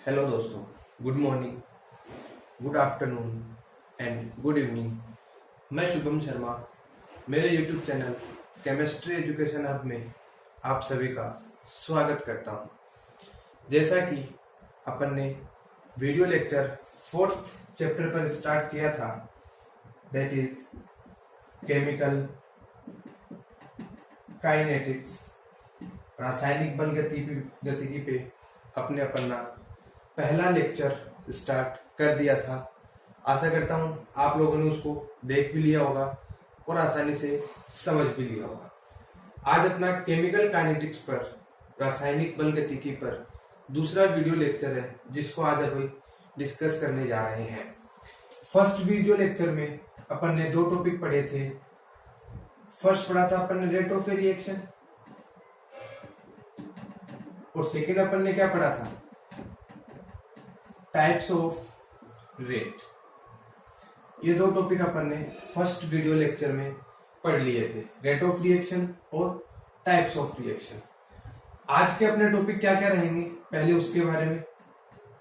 Hello दोस्तों, good morning, good afternoon and good evening. मैं शुभम शर्मा मेरे YouTube channel chemistry education hub में आप सभी का स्वागत करता हूं। जैसा कि अपन ने वीडियो लेक्चर 4th चैप्टर पर स्टार्ट किया था, दैट इज केमिकल काइनेटिक्स, रासायनिक बल गतिकी पे अपने अपना पहला लेक्चर स्टार्ट कर दिया था। आशा करता हूं आप लोगों ने उसको देख भी लिया होगा और आसानी से समझ भी लिया होगा। आज अपना केमिकल काइनेटिक्स पर, रासायनिक बल गतिकी पर दूसरा वीडियो लेक्चर है, जिसको आज अभी डिस्कस करने जा रहे हैं। फर्स्ट वीडियो लेक्चर में अपन ने दो टॉपिक पढ़े थे। फर्स्ट पढ़ा था अपन ने रेट ऑफ रिएक्शन, और सेकेंड अपन ने क्या पढ़ा था, टाइप्स ऑफ रेट। ये दो टॉपिक अपन ने फर्स्ट वीडियो लेक्चर में पढ़ लिए थे, रेट ऑफ रिएक्शन और टाइप्स ऑफ रिएक्शन। आज के अपने टॉपिक क्या क्या रहेंगे, पहले उसके बारे में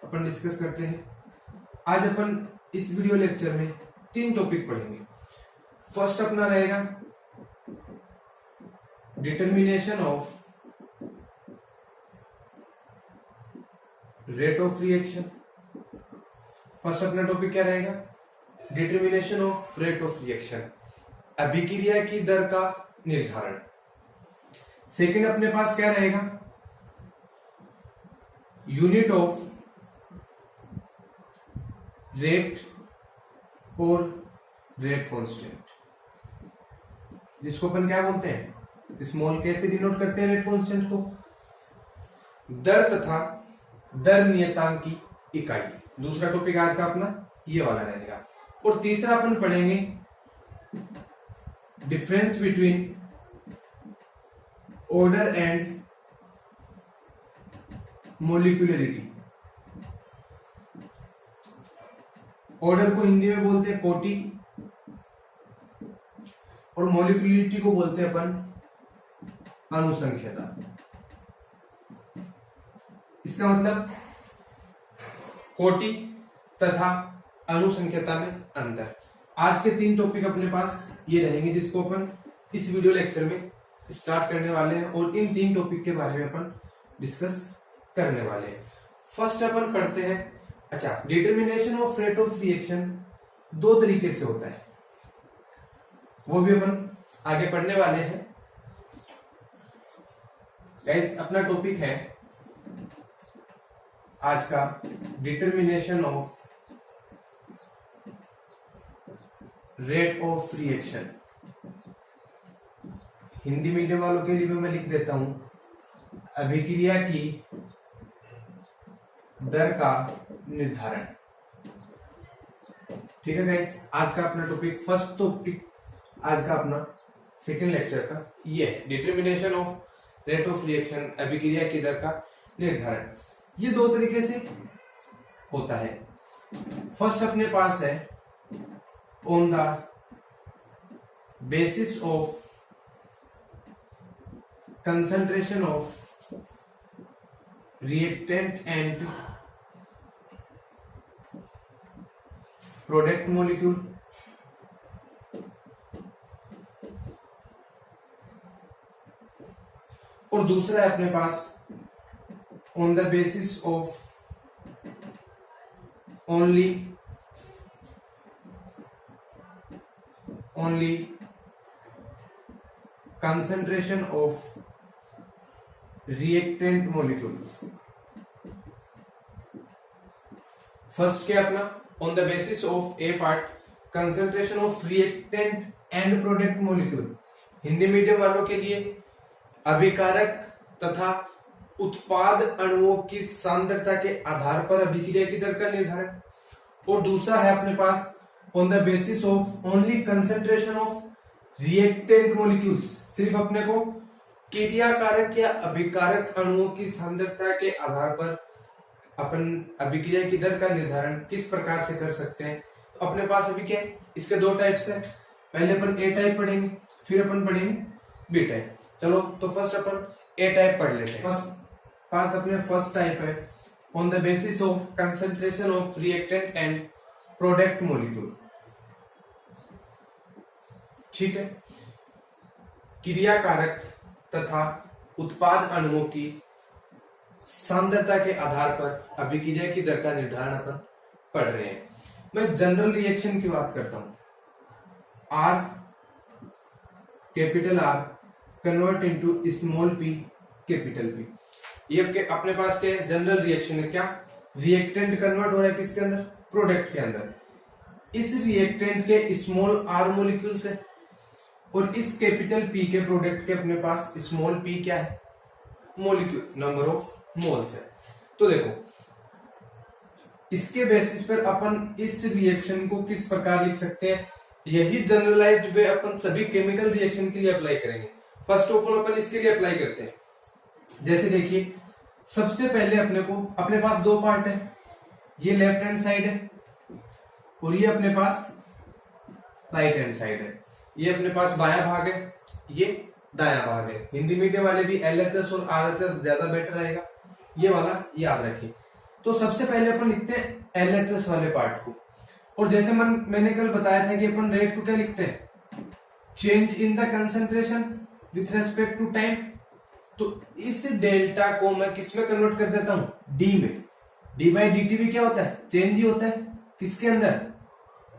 अपन डिस्कस करते हैं। आज अपन इस वीडियो लेक्चर में 3 टॉपिक पढ़ेंगे। फर्स्ट अपना रहेगा determination of rate of reaction. First अपना टॉपिक क्या रहेगा, determination of rate of reaction, अभिक्रिया की दर का निर्धारण। सेकंड अपने पास क्या रहेगा, यूनिट ऑफ रेट और रेट कांस्टेंट, जिसको अपन क्या बोलते हैं, स्मॉल के से डिनोट करते हैं रेट कांस्टेंट को। दर तथा दर नियतांक की इकाई, दूसरा टॉपिक आज का अपना ये वाला रहेगा। और तीसरा अपन पढ़ेंगे difference between order and molecularity. Order को हिंदी में बोलते हैं कोटि, और मोलिकुलरिटी को बोलते हैं अपन अनुसंख्यता। इसका मतलब कोटि तथा अनुसंख्यता में अंतर। आज के 3 टॉपिक अपने पास ये रहेंगे, जिसको अपन इस वीडियो लेक्चर में स्टार्ट करने वाले हैं, और इन 3 टॉपिक के बारे में अपन डिस्कस करने वाले हैं। फर्स्ट अपन पढ़ते हैं, अच्छा, determination of rate of reaction 2 तरीके से होता है, वो भी अपन आगे पढ़ने वाले हैं। गाइस, अपना टॉपिक है आज का determination of rate of reaction. Hindi medium वालों के लिए मैं लिख देता हूं, अभिक्रिया की दर का निर्धारण। ठीक है गाइस, आज का अपना टॉपिक, फर्स्ट टॉपिक आज का अपना सेकंड लेक्चर का ये है, determination of rate of reaction, अभिक्रिया की दर का निर्धारण। ये 2 तरीके से होता है। फर्स्ट अपने पास है on the basis of concentration of reactant and product molecule. और दूसरा है अपने पास on the basis of only concentration of reactant molecules। First क्या अपना, on the basis of a part concentration of reactant and product molecule। Hindi medium वालों के लिए अभिकारक तथा उत्पाद अणुओं की सांद्रता के आधार पर अभिक्रिया की दर का निर्धारण। और दूसरा है अपने pass on the basis of only concentration of reactant molecules, सिर्फ अपने को क्रियाकारक या अभिकारक अणुओं की सांद्रता के आधार पर अपन अभिक्रिया की दर का निर्धारण किस प्रकार से कर सकते हैं। तो अपने पास अभी क्या है, इसके 2 टाइप्स है। पहले अपन ए टाइप पढ़ेंगे, फिर अपन पढ़ेंगे बी टाइप। चलो, तो फर्स्ट अपन ए टाइप पढ़ लेते हैं। पास अपने फर्स्ट टाइप है on the basis of concentration of reactant and product molecule. ठीक है, क्रिया कारक तथा उत्पाद अणुओं की सांद्रता के आधार पर अभिक्रिया की दर का निर्धारण अपन पढ़ रहे हैं। मैं जनरल रिएक्शन की बात करता हूं। R, capital R convert into small P capital P, ये अपने पास क्या है, जनरल रिएक्शन है। क्या रिएक्टेंट कन्वर्ट हो रहा है किसके अंदर, प्रोडक्ट के अंदर। इस रिएक्टेंट के स्मॉल आर मोलिक्यूल से और इस कैपिटल पी के प्रोडक्ट के अपने पास स्मॉल पी क्या है, मोलिक्यूल, नंबर ऑफ मोल्स है। तो देखो इसके बेसिस पर अपन इस रिएक्शन को किस प्रकार लिख सकते हैं, यही जनरलाइज्ड वे अपन सभी केमिकल रिएक्शन के लिए अप्लाई करेंगे। फर्स्ट ऑफ ऑल अपन इसके लिए अप्लाई करते हैं। जैसे देखिए सबसे पहले अपने पास दो पार्ट है, ये लेफ्ट हैंड साइड है और ये अपने पास राइट हैंड साइड है। ये अपने पास बायां भाग है, ये दायां भाग है। हिंदी मीडियम वाले भी LHS और RHS ज्यादा बेटर रहेगा, ये वाला याद रखिए। तो सबसे पहले अपन लिखते हैं LHS वाले पार्ट को, और जैसे मैंने कल बताया था कि अपन रेट को क्या लिखते हैं, change in the concentration with respect to time. तो इस डेल्टा को मैं किस में कन्वर्ट कर देता हूं, डी में। डी बाई डी टी भी क्या होता है, चेंज ही होता है, किसके अंदर,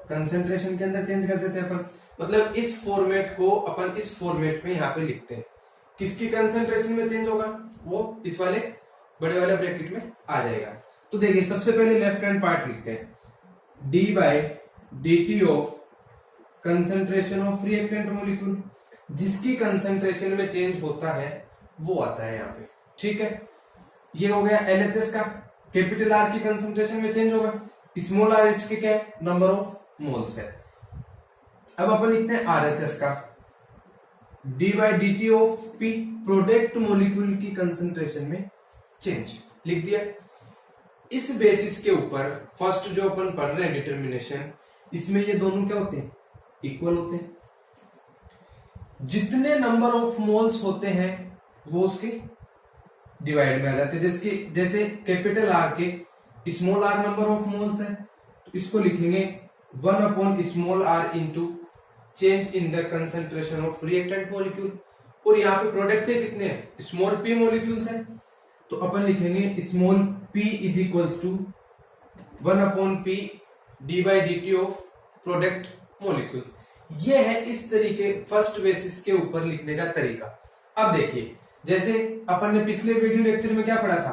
कंसंट्रेशन के अंदर चेंज कर देते हैं अपन। मतलब इस फॉर्मेट को अपन इस फॉर्मेट में यहाँ पे लिखते हैं। किसकी कंसंट्रेशन में चेंज होगा, वो इस वाले बड़े वाले ब्रैकेट में आ जाएगा। तो देखिए सबसे पहले लेफ्ट हैंड पार्ट लिखते हैं, D by D T of concentration of reactant molecule, जिसकी कंसंट्रेशन में चेंज होता है वो आता है यहाँ पे। ठीक है, ये हो गया LHS का, कैपिटल आर की कंसंट्रेशन में चेंज होगा, स्मॉल आर इसके क्या है, नंबर ऑफ मोल्स है। अब अपन लिखते हैं RHS का, D by D T of P, product molecule की कंसंट्रेशन में चेंज, लिख दिया। इस बेसिस के ऊपर फर्स्ट जो अपन पढ़ रहे हैं डिटर्मिनेशन, इसमें ये दोनों क्या होते हैं, इक्वल होते हैं। जितने नंबर ऑफ मोल्स होते हैं वो उसके डिवाइड में आ जाते हैं। जैसे कैपिटल आर के small R number of moles है, तो इसको लिखेंगे 1 upon small R into change in the concentration of reactant molecule. और यहाँ पे प्रोडक्ट है कितने हैं, स्मॉल पी मोलिक्यूल्स हैं, तो अपन लिखेंगे small p is equals to 1 upon P D by D T of product molecules. ये है इस तरीके फर्स्ट बेसिस के ऊपर लिखने का तरीका। अब देखिए जैसे अपन ने पिछले वीडियो लेक्चर में क्या पढ़ा था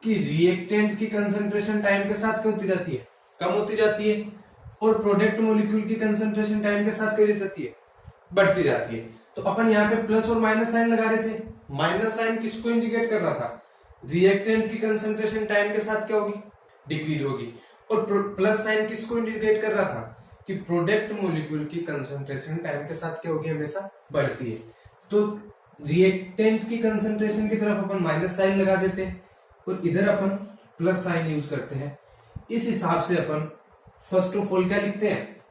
कि रिएक्टेंट की कंसंट्रेशन टाइम के साथ क्या होती जाती है, कम होती जाती है, और प्रोडक्ट मॉलिक्यूल की कंसंट्रेशन टाइम के साथ क्या होती जाती है, बढ़ती जाती है। तो अपन यहाँ पे प्लस और माइनस साइन लगा रहे थे। माइनस साइन किसको इंडिकेट कर रहा था, रिएक्टेंट की कंसंट्रेशन टाइम के साथ क्या होगी, डिक्रीज होगी। और प्लस साइन किसको इंडिकेट कर रहा था कि प्रोडक्ट मॉलिक्यूल की कंसंट्रेशन टाइम के साथ क्या होगी, हमेशा बढ़ती है। तो रिएक्टेंट की कंसंट्रेशन की तरफ अपन माइनस साइन लगा देते हैं और इधर अपन प्लस साइन यूज करते हैं। इस हिसाब से अपन फर्स्ट ऑफ ऑल क्या लिखते हैं,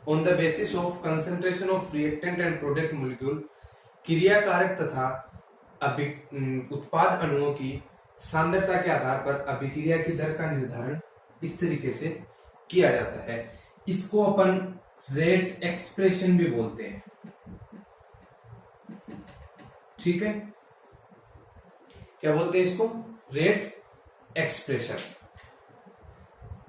on the basis of concentration of reactant and product molecule, क्रिया कारक तथा उत्पाद अणुओं की सांद्रता के आधार पर अभिक्रिया की दर का निर्धारण इस तरीके से किया जाता है। इसको अपन रेट एक्सप्रेशन भी बोलते हैं। ठीक है, क्या बोलते हैं इसको, रेट एक्सप्रेशन।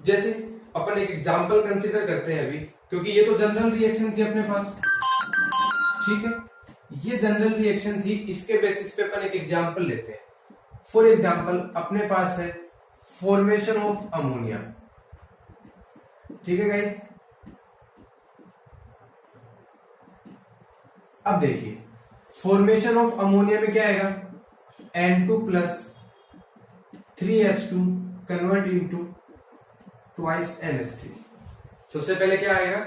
जैसे अपन एक एग्जांपल कंसीडर करते हैं अभी, क्योंकि ये तो जनरल रिएक्शन थी अपने पास। ठीक है, ये जनरल रिएक्शन थी, इसके बेसिस पे अपन एक एग्जांपल लेते हैं। फॉर एग्जांपल अपने पास है फॉर्मेशन ऑफ अमोनिया। ठीक है गाइस, अब देखिए फॉर्मेशन ऑफ अमोनिया में क्या आएगा, N2 plus 3H2 convert into twice NH3। सबसे पहले क्या आएगा,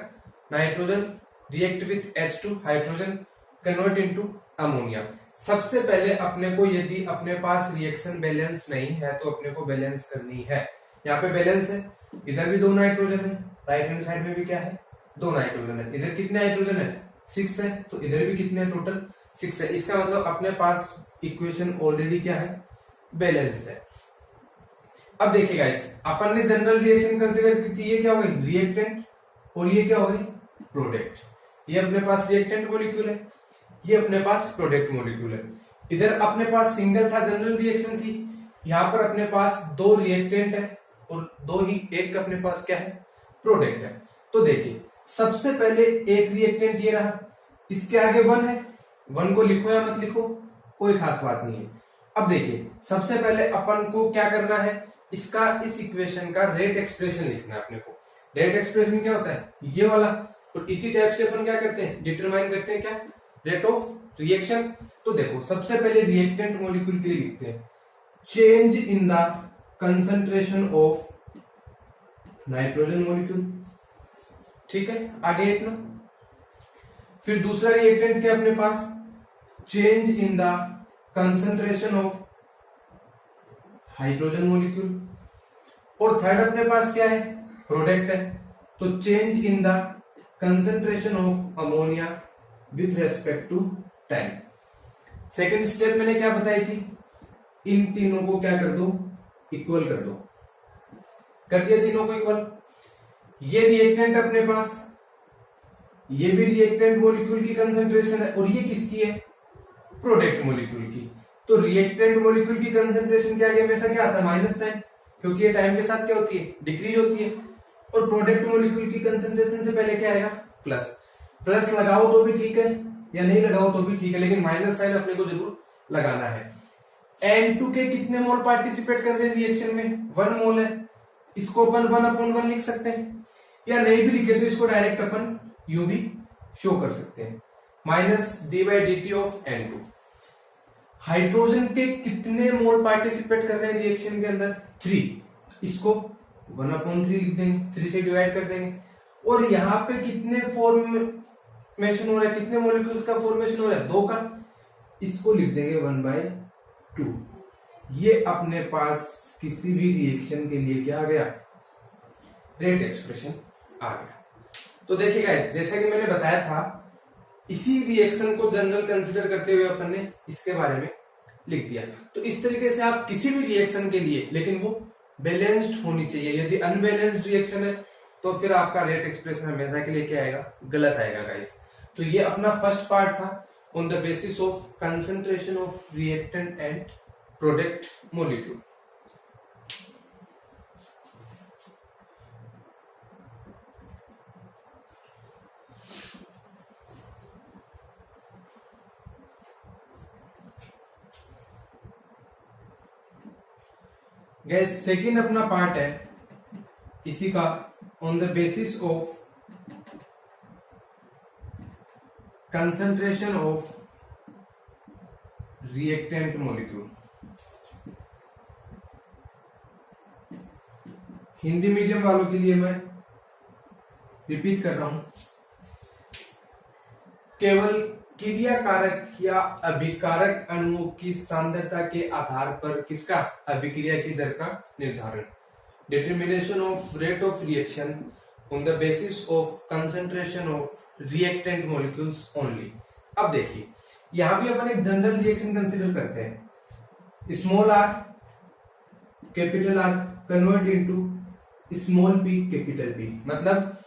nitrogen react with H2 hydrogen convert into ammonia. सबसे पहले अपने को, यदि अपने पास रिएक्शन बैलेंस नहीं है तो अपने को बैलेंस करनी है। यहाँ पे बैलेंस है, इधर भी 2 नाइट्रोजन है, राइट हैंड साइड में भी क्या है, 2 नाइट्रोजन है। इधर कितने नाइट्रोजन है, 6 है, तो इधर भी कितने है, टोटल 6 है। इसका मतलब अपने पास इक्वेशन ऑलरेडी क्या है, बैलेंस्ड है। अब देखिए गाइस, अपन ने जनरल रिएक्शन कंसीडर की थी, ये क्या हो गई रिएक्टेंट और ये क्या हो गई प्रोडक्ट। ये अपने पास रिएक्टेंट मॉलिक्यूल है, ये अपने पास प्रोडक्ट मॉलिक्यूल है। इधर अपने पास सिंगल था, जनरल रिएक्शन थी, यहां पर अपने पास दो रिएक्टेंट है और दो ही, एक अपने पास क्या है प्रोडक्ट है। तो देखिए सबसे पहले एक रिएक्टेंट ये रहा, इसके आगे 1 है, 1 को लिखो या मत लिखो कोई खास बात नहीं है। अब देखिए सबसे पहले अपन को क्या करना है, इसका इस इक्वेशन का रेट एक्सप्रेशन लिखना है अपने को। रेट एक्सप्रेशन क्या होता है ये वाला, और इसी टाइप से अपन क्या करते हैं डिटरमाइन करते हैं क्या रेट ऑफ रिएक्शन। तो देखो सबसे पहले रिएक्टेंट मॉलिक्यूल के लिए लिखते हैं change in the concentration of nitrogen molecule, ठीक है आगे इतना। फिर दूसरा रिएक्टेंट क्या अपने पास change in the concentration of hydrogen molecule, और थर्ड अपने पास क्या है प्रोडक्ट है, तो change in the concentration of ammonia with respect to time. Second step मैंने क्या बताई थी, इन तीनों को क्या कर दो इक्वल कर दो, कर दिया तीनों को इक्वल। ये रिएक्टेंट अपने पास, ये भी रिएक्टेंट मॉलिक्यूल की कंसंट्रेशन है, और ये किसकी है प्रोडक्ट मॉलिक्यूल की। तो रिएक्टेंट मॉलिक्यूल की कंसंट्रेशन के आगे हमेशा क्या आता है माइनस साइन, क्योंकि ये टाइम के साथ क्या होती है डिक्रीज होती है, और प्रोडक्ट मॉलिक्यूल की कंसंट्रेशन से पहले क्या आएगा प्लस। प्लस लगाओ तो भी ठीक है या नहीं लगाओ तो भी ठीक है, लेकिन माइनस साइन अपने को जरूर लगाना है। N2 के कितने मोल पार्टिसिपेट कर रहे हैं रिएक्शन में 1 मोल है, इसको अपन 1/1 लिख सकते हैं, या नहीं भी लिखे तो इसको डायरेक्ट अपन यूं भी शो कर सकते हैं -d/dt ऑफ N2। हाइड्रोजन के कितने मोल पार्टिसिपेट कर रहे हैं रिएक्शन के अंदर 3, इसको 1/3 लिख देंगे, 3 से डिवाइड कर देंगे। और यहाँ पे कितने फॉर्मेशन हो रहा है, कितने मॉलिक्यूल्स का फॉर्मेशन हो रहा है 2 का, इसको लिख देंगे 1/2। ये अपने पास किसी भी रिएक्शन के लिए क्या आ गया रेट एक्सप्रेशन आ गया। तो देखिए गाइस जैसा कि मैंने बताया था, इसी रिएक्शन को जनरल कंसीडर करते हुए अपन ने इसके बारे में लिख दिया। तो इस तरीके से आप किसी भी रिएक्शन के लिए, लेकिन वो बैलेंस्ड होनी चाहिए, यदि अनबैलेंस्ड रिएक्शन है तो फिर आपका रेट एक्सप्रेशन हमेशा के लिए क्या आएगा गलत आएगा गाइस। तो ये अपना फर्स्ट पार्ट था on the basis of concentration of reactant and product molecule. Gas second अपना पार्ट है इसी का on the basis of concentration of reactant molecule. Hindi medium वालों के लिए मैं रिपीट कर रहा हूं, केवल क्रियाकारक या अभिकारक अणुओं की सांद्रता के आधार पर किसका अभिक्रिया की दर का निर्धारण, determination of rate of reaction on the basis of concentration of reactant molecules only. अब देखिए यहां भी अपन एक जनरल रिएक्शन कंसीडर करते हैं, small are capital R convert into small P capital P, मतलब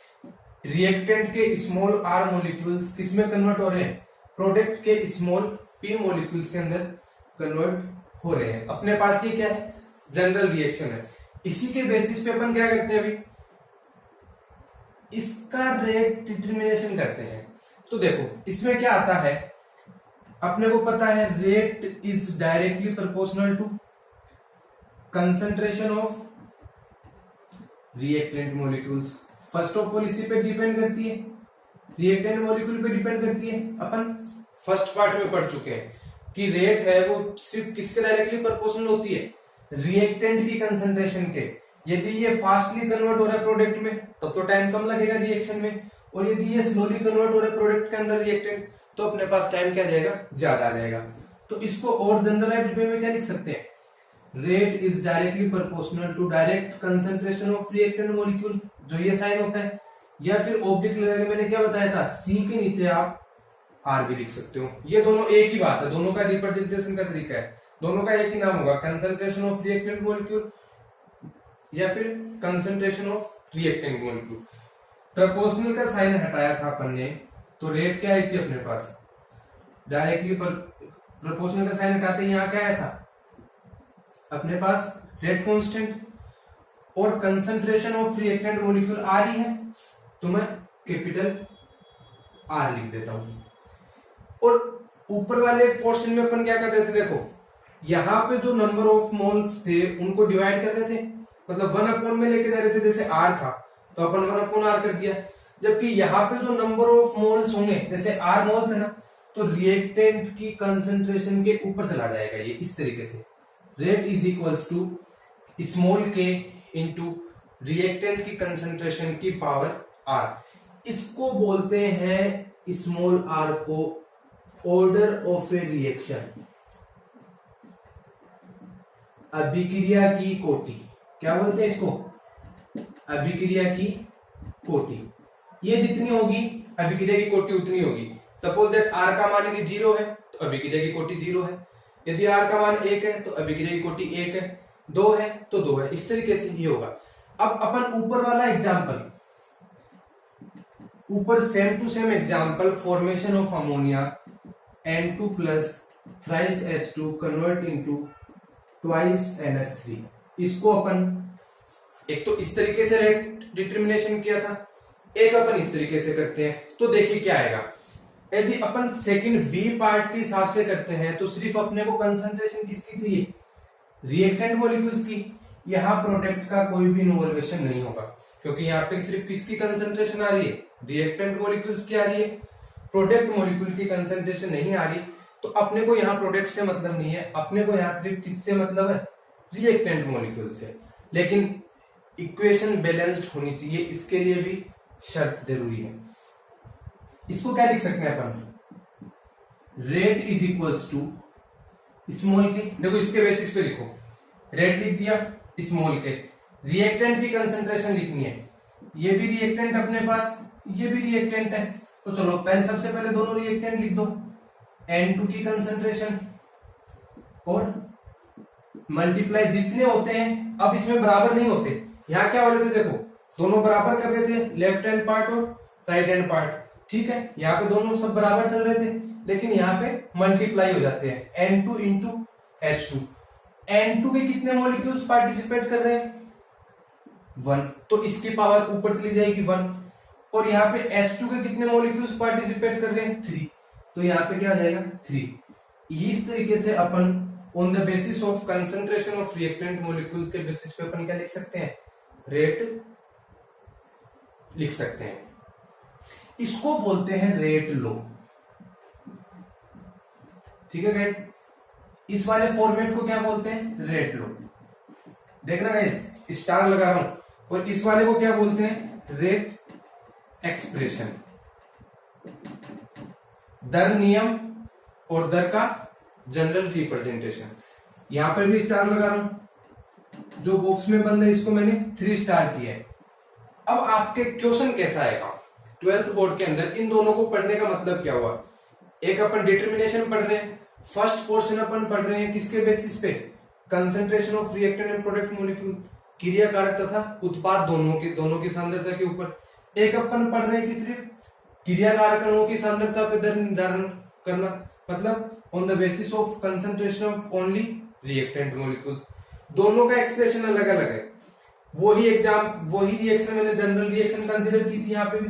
रिएक्टेंट के स्मॉल आर मॉलिक्यूल्स किसमें कन्वर्ट हो रहे हैं प्रोडक्ट के स्मॉल पी मॉलिक्यूल्स के अंदर कन्वर्ट हो रहे हैं। अपने पास ये क्या है जनरल रिएक्शन है, इसी के बेसिस पे अपन क्या करते हैं अभी इसका रेट डिटर्मिनेशन करते हैं। तो देखो इसमें क्या आता है, अपने को पता है rate is directly proportional to concentration of reactant molecules. First of all इसी पे डिपेंड करती है, रिएक्टेंट मॉलिक्यूल पे डिपेंड करती है। अपन फर्स्ट पार्ट में पढ़ चुके हैं कि रेट है वो सिर्फ किसके डायरेक्टली प्रोपोर्शनल होती है रिएक्टेंट की कंसंट्रेशन के। यदि ये फास्टली कन्वर्ट हो रहा है प्रोडक्ट में तब तो टाइम कम लगेगा रिएक्शन में, और यदि ये स्लोली कन्वर्ट हो रहा है प्रोडक्ट के अंदर रिएक्टेंट तो अपने पास टाइम क्या जाएगा ज्यादा आ जाएगा। तो इसको और जनरलाइज्ड वे में क्या लिख सकते हैं, rate is directly proportional to direct concentration of reactant molecule, जो ये साइन होता है, या फिर ऑब्जेक्ट लगा के मैंने क्या बताया था सी के नीचे आप आर भी लिख सकते हो। ये दोनों एक ही बात है, दोनों का रिप्रेजेंटेशन का तरीका है, दोनों का एक ही नाम होगा कंसंट्रेशन ऑफ रिएक्टेंट मॉलिक्यूल या फिर concentration of reactant molecule. Proportional का साइन हटाया था अपन ने, तो रेट क्या आई थी अपने पास, डायरेक्टली प्रपोर्शनल का साइन हटाते ही यहाँ क्या आया था अपने पास, रेट कांस्टेंट। और कंसंट्रेशन ऑफ रिएक्टेंट मॉलिक्यूल आ रही है तो मैं कैपिटल आर लिख देता हूं। और ऊपर वाले पोर्शन में अपन क्या करते थे, देखो यहां पे जो नंबर ऑफ मोल्स थे उनको डिवाइड कर रहे थे, मतलब 1/, में लेके जा रहे थे, जैसे आर था तो अपन 1/r कर दिया। जबकि यहाँ पे जो नंबर ऑफ मोल्स होंगे, जैसे आर मोल्स है ना, तो रिएक्टेंट की कंसंट्रेशन के ऊपर चला जाएगा ये इस तरीके से। Rate is equals to small K into reactant की कंसंट्रेशन की पावर आर। इसको बोलते हैं स्मॉल आर को ऑर्डर ऑफ ए रिएक्शन, अभिक्रिया की कोटि। क्या बोलते हैं इसको, अभिक्रिया की कोटि। ये जितनी होगी अभिक्रिया की कोटि उतनी होगी। सपोज दैट आर का मान यदि 0 है तो अभिक्रिया की कोटि 0 है, यदि आर का मान 1 है तो अभिक्रिया की कोटि 1 है, 2 है तो 2 है। इस तरीके से ये होगा। अब अपन ऊपर वाला एग्जाम्पल, ऊपर same to same example, formation of ammonia N2 plus thrice H2 convert into twice NH3। इसको अपन एक तो इस तरीके से रेट डिटर्मिनेशन किया था, एक अपन इस तरीके से करते हैं। तो देखिए क्या आएगा, यदि अपन सेकंड बी पार्ट के हिसाब से करते हैं तो सिर्फ अपने को कंसंट्रेशन किसकी चाहिए, रिएक्टेंट मॉलिक्यूल्स की। यहाँ प्रोडक्ट का कोई भी इनोवेशन नहीं होगा, क्योंकि यहाँ पे सिर्फ किसकी कंसंट्रेशन आ रही है, रिएक्टेंट मॉलिक्यूल्स की आ रही है, प्रोडक्ट मॉलिक्यूल की कंसंट्रेशन नहीं आ रही। तो अपने को यहाँ प्रोडक्ट से मतलब नहीं है, अपने को यहाँ सिर्फ किससे मतलब है, रिएक्टेंट मॉलिक्यूल से। लेकिन इक्वेशन बैलेंस्ड होनी चाहिए, इसके लिए भी शर्त जरूरी है। इसको क्या लिख सकते हैं अपन, rate is equals to small k, देखो इसके बेसिस पे लिखो, रेट लिख दिया, स्मॉल के, रिएक्टेंट की कंसंट्रेशन लिखनी है, ये भी रिएक्टेंट अपने पास, ये भी रिएक्टेंट है, तो चलो पहले सबसे पहले दोनों रिएक्टेंट लिख दो, N2 की कंसंट्रेशन और मल्टीप्लाई जितने होते हैं, अब इसमें बराबर नहीं होते, यहाँ क्या हो रहे थे, देखो दोनों बराबर कर रहे थे, लेफ्ट हैंड पार्ट और राइट हैंड पार्ट, ठीक है, यहाँ पे दोनों सब बराबर चल रहे थे, लेकिन यहाँ पे मल्टीप्लाई हो जाते हैं, N2 इंटू H2। N2 के कितने मॉलिक्यूल्स पार्टिसिपेट कर रहे हैं, 1, तो इसकी पावर ऊपर चली जाएगी 1। और यहाँ पे H2 के कितने मॉलिक्यूल्स पार्टिसिपेट कर रहे हैं, 3, तो यहाँ पे क्या आ जाएगा 3। इस तरीके से अपन on the basis of concentration of reactant molecules के बेसिस पे अपन क्या लिख सकते हैं, रेट लिख सकते हैं। इसको बोलते हैं रेट लो, ठीक है गाइस। इस वाले फॉर्मेट को क्या बोलते हैं, रेट लो। देखना गाइस, स्टार लगा रहा हूं, और इस वाले को क्या बोलते हैं, रेट एक्सप्रेशन। दर नियम और दर का जनरल रिप्रेजेंटेशन। यहां पर भी स्टार लगा रहा हूं, जो बॉक्स में बंद है इसको मैंने 3 स्टार किया है। अब आपके क्वेश्चन कैसा आएगा 12th बोर्ड के अंदर, इन दोनों को पढ़ने का मतलब क्या हुआ, एक अपन डिटर्मिनेशन पढ़ रहे हैं, फर्स्ट पोर्शन अपन पढ़ रहे हैं किसके बेसिस पे, concentration of reactant and product molecule, क्रियाकारक तथा उत्पाद दोनों की सांद्रता के ऊपर। एक अपन पढ़ रहे हैं कि सिर्फ क्रियाकारक अणुओं की सांद्रता पे दर निर्धारण करना, मतलब on the basis of concentration of only reactant molecules. दोनों का एक्सप्रेशन अलग अलग है। वही रिएक्शन मैंने जनरल रिएक्शन कंसिडर की थी यहाँ पे भी,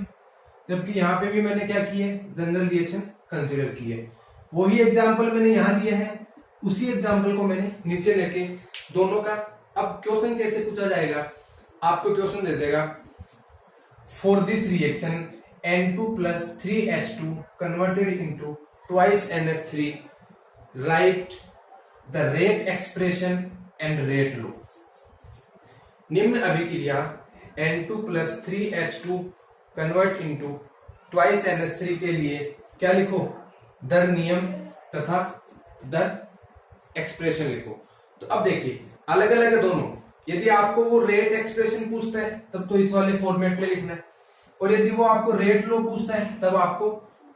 जबकि यहाँ पे भी मैंने क्या की है, जनरल रिएक्शन कंसिडर की है। वही एग्जाम्पल मैंने यहाँ लिया है, उसी एग्जाम्पल को मैंने नीचे लेके दोनों का। अब क्वेश्चन कैसे पूछा जाएगा, आपको क्वेश्चन दे देगा, for this reaction N2 plus 3H2 converted into twice NH3, write the rate expression and rate law। निम्न अभिक्रिया N2 plus 3H2 convert into twice NH3 के लिए क्या लिखो, दर नियम तथा दर एक्सप्रेशन लिखो। तो अब देखिए अलग अलग है दोनों, यदि आपको वो रेट एक्सप्रेशन पूछता है तब तो इस वाले फॉर्मेट में लिखना है, और यदि वो आपको रेट लो पूछता है तब आपको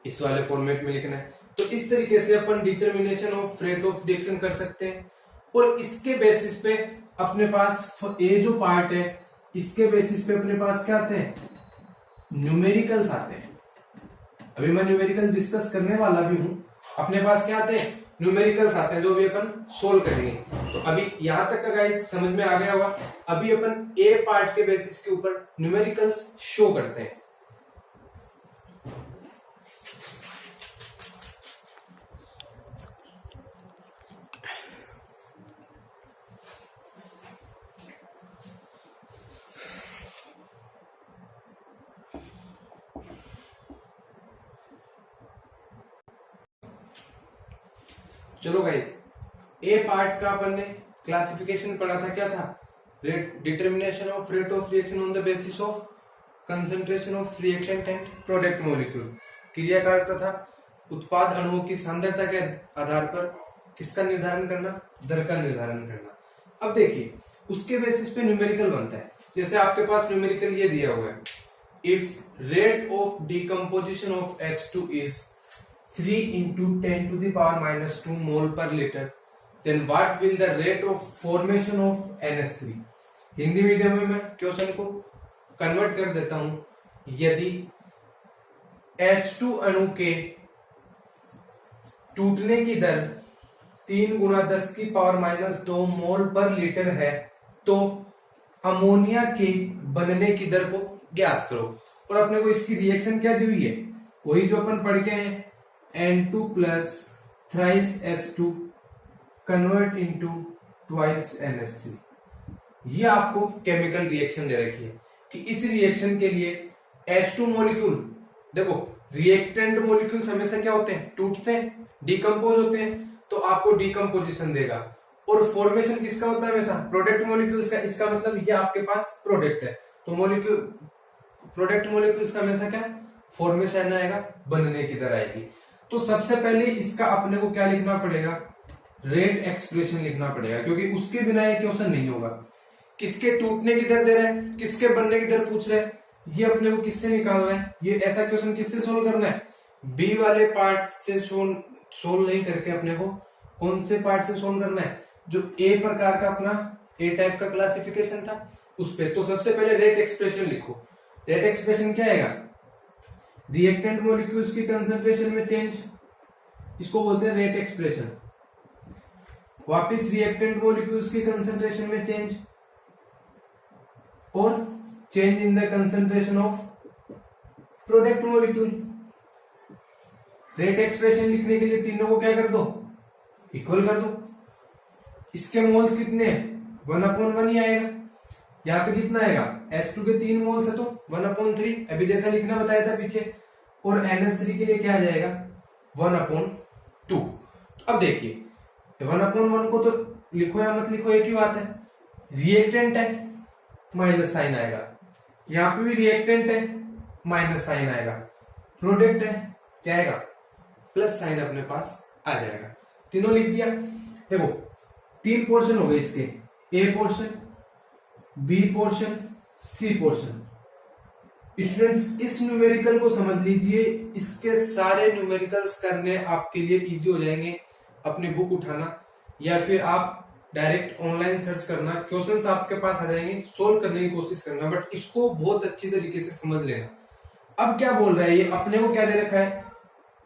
इस वाले फॉर्मेट में लिखना है। तो इस तरीके से अपन determination of rate of reaction कर सकते हैं, और इसके बेसिस पे अपने पास ए जो पार्ट है इसके बेसिस पे अपने पास क्या आते हैं, न्यूमेरिकल्स आते हैं। अभी मैं न्यूमेरिकल डिस्कस करने वाला भी हूं। अपने पास क्या आते हैं, न्यूमेरिकल्स आते हैं जो भी अपन सोल्व करेंगे। तो अभी यहां तक का गाइस समझ में आ गया होगा। अभी अपन ए पार्ट के बेसिस के ऊपर न्यूमेरिकल्स शो करते हैं। चलो गाइस, ए पार्ट का अपन ने क्लासिफिकेशन पढ़ा था, क्या था, determination of rate of reaction on the basis of concentration of reactant and product molecule. क्रियाकारक तथा उत्पाद अणुओं की सांद्रता के आधार पर किसका निर्धारण करना, दर का निर्धारण करना। अब देखिए उसके बेसिस पे न्यूमेरिकल बनता है। जैसे आपके पास न्यूमेरिकल ये दिया हुआ है, if rate of decomposition of H2 is 3 into 10 to the power minus 2 mole per liter, then what will the rate of formation of NH3। Hindi medium में मैं क्वेश्चन को कन्वर्ट कर देता हूं। यदि H2 अणु के टूटने की दर 3 गुना 10 की पावर माइनस 2 मोल पर लीटर है, तो अमोनिया के बनने की दर को ज्ञात करो। और अपने को इसकी रिएक्शन क्या दी हुई है, वही जो अपन पढ़ के हैं, N2 plus thrice H2 convert into twice NH3। ये आपको केमिकल रिएक्शन दे रखी है कि इस रिएक्शन के लिए H2 मॉलिक्यूल, देखो रिएक्टेंट मॉलिक्यूल्स हमेशा क्या होते हैं, टूटते हैं, डिकम्पोज होते हैं, तो आपको डिकम्पोजिशन देगा। और फॉर्मेशन किसका होता है हमेशा, प्रोडक्ट मॉलिक्यूल्स का। इसका मतलब ये आपके पास प्रोडक्ट है, तो मॉलिक्यूल प्रोडक्ट मॉलिक्यूल्स का हमेशा क्या फॉर्मेशन आएगा, बनने की दर आएगी। तो सबसे पहले इसका अपने को क्या लिखना पड़ेगा, रेट एक्सप्रेशन लिखना पड़ेगा, क्योंकि उसके बिना ये क्वेश्चन नहीं होगा। किसके टूटने की दर दे रहा है, किसके बनने की दर पूछ रहे हैं, ये अपने को किससे निकालना है, ये ऐसा क्वेश्चन किससे सोल्व करना है, बी वाले पार्ट से सोल्व नहीं करके अपने को कौन से पार्ट से सोल्व करना है, जो ए प्रकार का अपना ए टाइप का क्लासिफिकेशन था उस पे। तो सबसे पहले रेट एक्सप्रेशन लिखो। रेट एक्सप्रेशन क्या आएगा, रिएक्टेंट मॉलिक्यूल्स की कंसंट्रेशन में चेंज, इसको बोलते हैं रेट एक्सप्रेशन। वापिस रिएक्टेंट मॉलिक्यूल्स की कंसंट्रेशन में चेंज, और change in the concentration of product molecule. Rate expression लिखने के लिए तीनों को क्या कर दो, इक्वल कर दो। इसके मोल्स कितने हैं, 1/1 ही आएगा। यहाँ पे कितना आएगा, H2 के 3 मोल्स है तो 1/3, अभी जैसा लिखना बताया था पीछे। और NH3 के लिए क्या आ जाएगा, 1/2। तो अब देखिए 1/1 को तो लिखो या मत लिखो एक ही बात है। रिएक्टेंट है, माइनस साइन आएगा। यहाँ पे भी रिएक्टेंट है, माइनस साइन आएगा। प्रोडक्ट है, क्या आएगा, प्लस साइन अपने पास आ जाएगा। तीनों लिख दिया। देखो 3 पोर्शन हो गए इसके, A portion, B portion, C portion. Students इस न्यूमेरिकल को समझ लीजिए, इसके सारे न्यूमेरिकल्स करने आपके लिए इजी हो जाएंगे। अपनी बुक उठाना या फिर आप डायरेक्ट ऑनलाइन सर्च करना, क्वेश्चंस आपके पास आ जाएंगे, सोल्व करने की कोशिश करना, बट इसको बहुत अच्छी तरीके से समझ लेना। अब क्या बोल रहा है ये, अपने को क्या दे रखा है,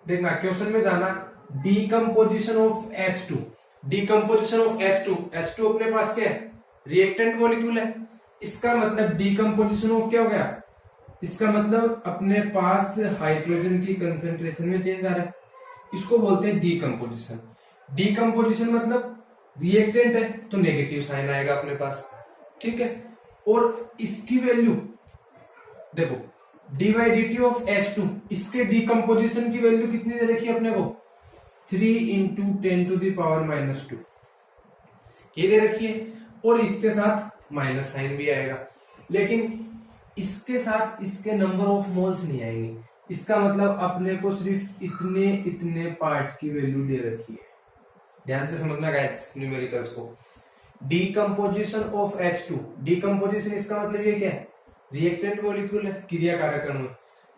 देखना क्वेश्चन में जाना, decomposition of H2। Decomposition of H2 अपने पास क्या है, रिएक्टेंट मॉलिक्यूल है। इसका मतलब डीकम्पोजिशन ऑफ क्या हो गया, इसका मतलब अपने पास हाइड्रोजन की कंसेंट्रेशन में चेंज आ रहा है, इसको बोलते हैं डीकम्पोजिशन। डीकम्पोजिशन मतलब रिएक्टेंट है तो नेगेटिव साइन आएगा अपने पास, ठीक है। और इसकी वैल्यू देखो, dy/dt ऑफ H2, इसके डीकम्पोजिशन की वैल्यू कितनी दे रखी है अपने को, 3 into 10⁻², ये दे रखी है। और इसके साथ माइनस साइन भी आएगा, लेकिन इसके साथ इसके नंबर ऑफ मोल्स नहीं आएंगे। इसका मतलब अपने को सिर्फ इतने इतने पार्ट की वैल्यू दे रखी है। ध्यान से समझना गाइस न्यूमेरिकल्स को। डीकम्पोजिशन ऑफ H2, डीकम्पोजिशन इसका मतलब ये क्या है, रिएक्टेंट मॉलिक्यूल है, क्रियाकारक अणु,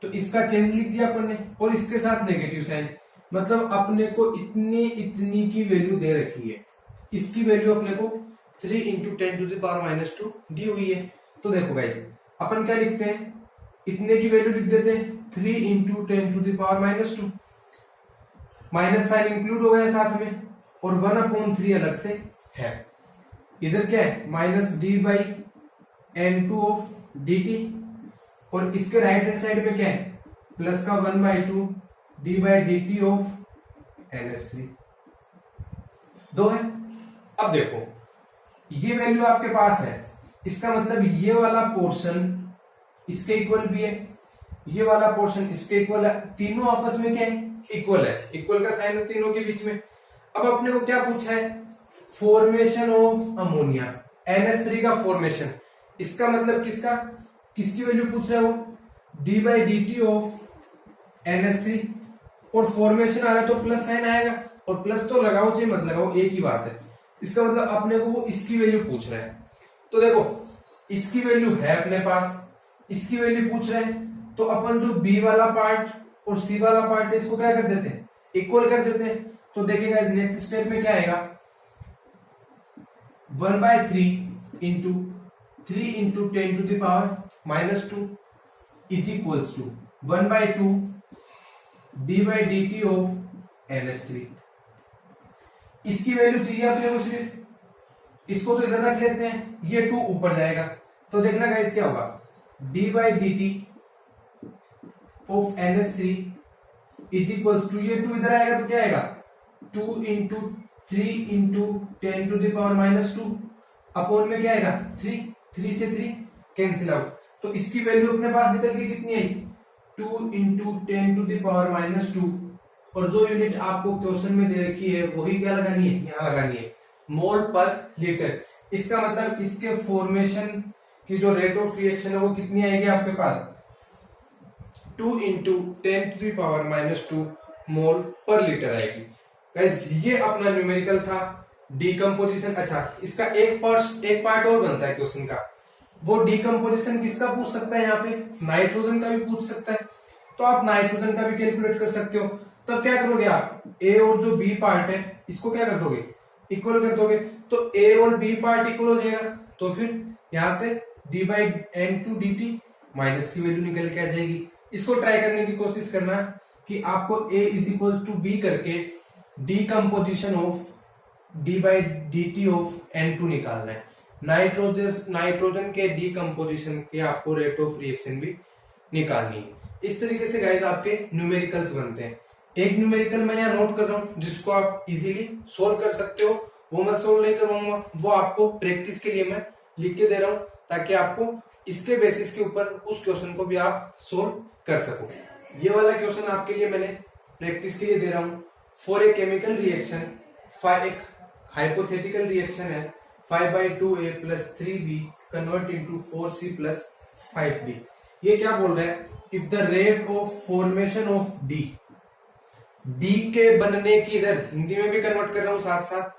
तो इसका चेंज लिख दिया अपन ने, और इसके साथ नेगेटिव साइन, मतलब अपने को इतनी इतनी की वैल्यू दे रखी है। इसकी वैल्यू अपने को 3 इंटू 10⁻⁻2 दी हुई है। तो देखो गाइस, अपन क्या लिखते हैं, इतने की वैल्यू लिख देते हैं 3 इंटू 10⁻², माइनस साइन इंक्लूड हो गया साथ में, और 1/3 अलग से है। इधर क्या है, माइनस d/n2 ऑफ dt, और इसके राइट हैंड साइड में क्या है, प्लस का 1/2 d/dt ऑफ NH3 दो है। अब देखो ये वैल्यू आपके पास है, इसका मतलब ये वाला पोर्शन इसके इक्वल भी है, ये वाला पोर्शन इसके इक्वल है, तीनों आपस में क्या है, इक्वल है। इक्वल का साइन है तीनों के बीच में। अब अपने को क्या पूछा है, फॉर्मेशन ऑफ अमोनिया, NH3 का फॉर्मेशन। इसका मतलब किसकी वैल्यू पूछ रहा है वो, d/dt ऑफ NH3, और फॉर्मेशन आ रहा है तो प्लस साइन आएगा, और प्लस तो लगाओ चाहे मत लगाओ एक ही बात है। इसका मतलब अपने को वो इसकी वैल्यू पूछ रहा है। तो देखो इसकी वैल्यू है अपने पास, इसकी वैल्यू पूछ रहे हैं, तो अपन जो बी वाला पार्ट और सी वाला पार्ट है इसको क्या कर देते हैं, इक्वल कर देते हैं। तो देखिएगा नेक्स्ट स्टेप में क्या आएगा, 1/3 into 3 into 10⁻⁻2 is equals to 1/2 d/dt of NH3। इसकी वैल्यू चाहिए अपने को सिर्फ, इसको तो इधर रख लेते हैं, ये 2 ऊपर जाएगा। तो देखना गाइस क्या होगा, d/dt of NH3 is equals to, ये 2 इधर आएगा तो क्या आएगा, 2 इंटू 3 इंटू 10⁻⁻2 अपोन में क्या आएगा 3 से 3 कैंसिल आउट। तो इसकी वैल्यू अपने पास निकल के कितनी आई, 2 इंटू 10⁻⁻2, और जो यूनिट आपको क्वेश्चन में दे रखी है वही क्या लगानी है, यहां लगानी है, मोल पर लीटर। इसका मतलब इसके फॉर्मेशन की जो रेट ऑफ रिएक्शन है वो कितनी आएगी आपके पास, 2 इंटू 10⁻⁻2 मोल पर लीटर आएगी। गाइस ये अपना न्यूमेरिकल था, डीकम्पोजिशन। अच्छा, इसका एक पार्ट और बनता है क्वेश्चन का, वो डीकम्पोजिशन किसका पूछ सकता है, यहाँ पे नाइट्रोजन का भी पूछ सकता है। तो आप नाइट्रोजन का भी कैलकुलेट कर सकते हो। तब क्या करोगे आप, ए और जो बी पार्ट है इसको क्या कर दोगे, इक्वल कर दोगे। तो ए और बी पार्ट इक्वल हो जाएगा, तो फिर यहां से d/n2 dt माइनस की वैल्यू निकल के आ जाएगी। इसको ट्राई करने की कोशिश करना कि आपको a is equal to B करके decomposition of d/dt of N2 निकालना है। नाइट्रोजन के डीकम्पोजिशन के आपको रेट ऑफ रिएक्शन भी निकालनी है। इस तरीके से गाइस आपके न्यूमेरिकल्स बनते हैं। एक न्यूमेरिकल मैं यहाँ नोट कर रहा हूँ जिसको आप इजीली सोल्व कर सकते हो, वो मैं सोल्व नहीं करूंगा, वो आपको प्रैक्टिस के लिए मैं लिख के दे रहा हूँ ताकि आपको इसके बेसिस के ऊपर उस क्वेश्चन को भी आप सोल्व कर सको। ये वाला क्वेश्चन आपके लिए मैंने प्रैक्टिस के लिए दे रहा हूँ। फॉर ए केमिकल रिएक्शन, एक हाइपोथेटिकल रिएक्शन है, 5/2a + 3b convert into 4c + 5d। ये क्या बोल रहा है, if the rate of formation of D के बनने की दर, हिंदी में भी कन्वर्ट कर रहा हूं साथ साथ,